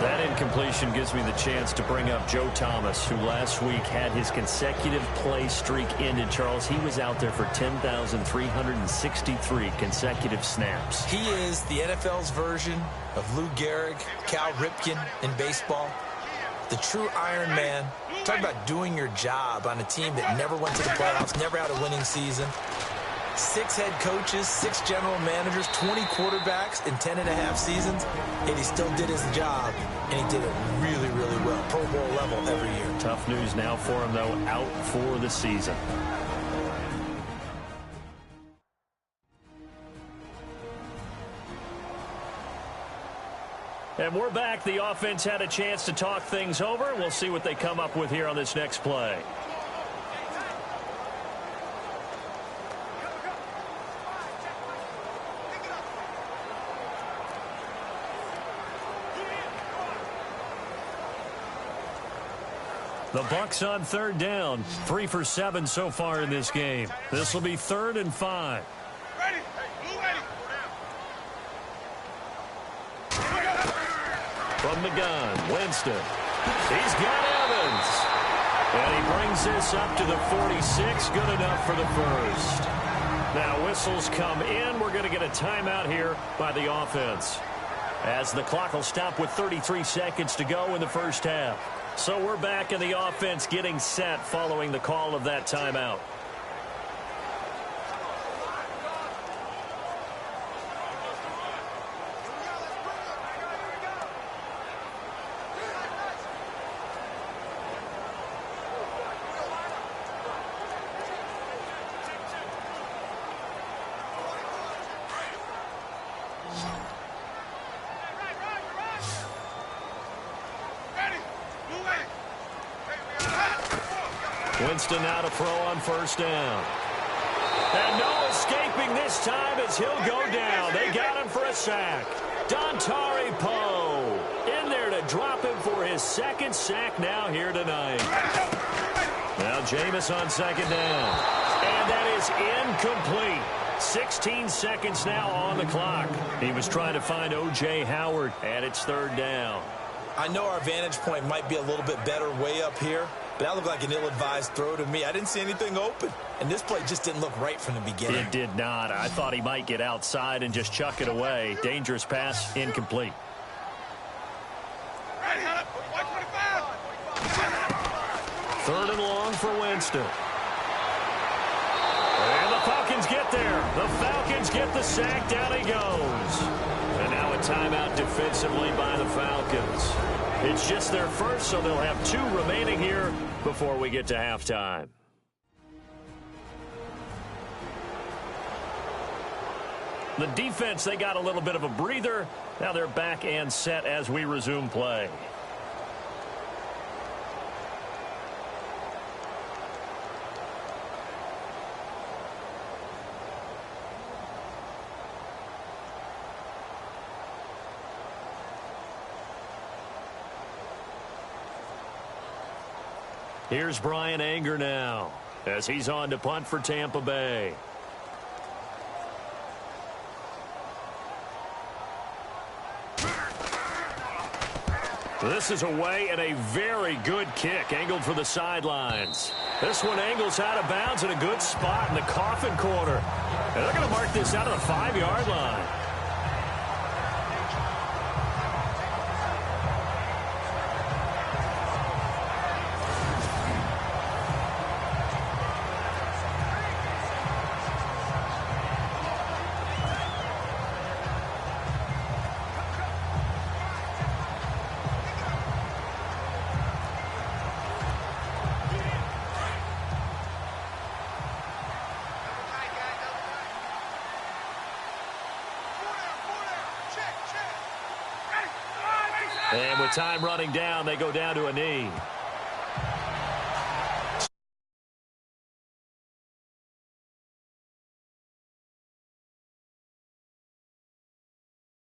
That incompletion gives me the chance to bring up Joe Thomas, who last week had his consecutive play streak ended. Charles, he was out there for 10,363 consecutive snaps. He is the NFL's version of Lou Gehrig, Cal Ripken in baseball. The true Iron Man. Talk about doing your job on a team that never went to the playoffs, never had a winning season. 6 head coaches, 6 general managers, 20 quarterbacks in 10.5 seasons, and he still did his job, and he did it really, really well. Pro Bowl level every year. Tough news now for him, though, out for the season. And we're back. The offense had a chance to talk things over. We'll see what they come up with here on this next play. The Bucs on third down. 3 for 7 so far in this game. This will be 3rd and 5. From the gun, Winston. He's got Evans. And he brings this up to the 46. Good enough for the first. Now whistles come in. We're going to get a timeout here by the offense, as the clock will stop with 33 seconds to go in the first half. So we're back in the offense getting set following the call of that timeout. Winston now to throw on first down. And no escaping this time as he'll go down. They got him for a sack. Dontari Poe in there to drop him for his second sack now here tonight. Now Jameis on second down. And that is incomplete. 16 seconds now on the clock. He was trying to find O.J. Howard, and it's third down. I know our vantage point might be a little bit better way up here, but that looked like an ill-advised throw to me. I didn't see anything open, and this play just didn't look right from the beginning. It did not. I thought he might get outside and just chuck it away. Dangerous pass, incomplete. Third and long for Winston. And the Falcons get there. The Falcons get the sack. Down he goes. And now a timeout defensively by the Falcons. It's just their first, so they'll have 2 remaining here before we get to halftime. The defense, they got a little bit of a breather. Now they're back and set as we resume play. Here's Brian Anger now as he's on to punt for Tampa Bay. This is away and a very good kick angled for the sidelines. This one angles out of bounds in a good spot in the coffin corner. And they're going to mark this out of the 5-yard line. And with time running down, they go down to a knee.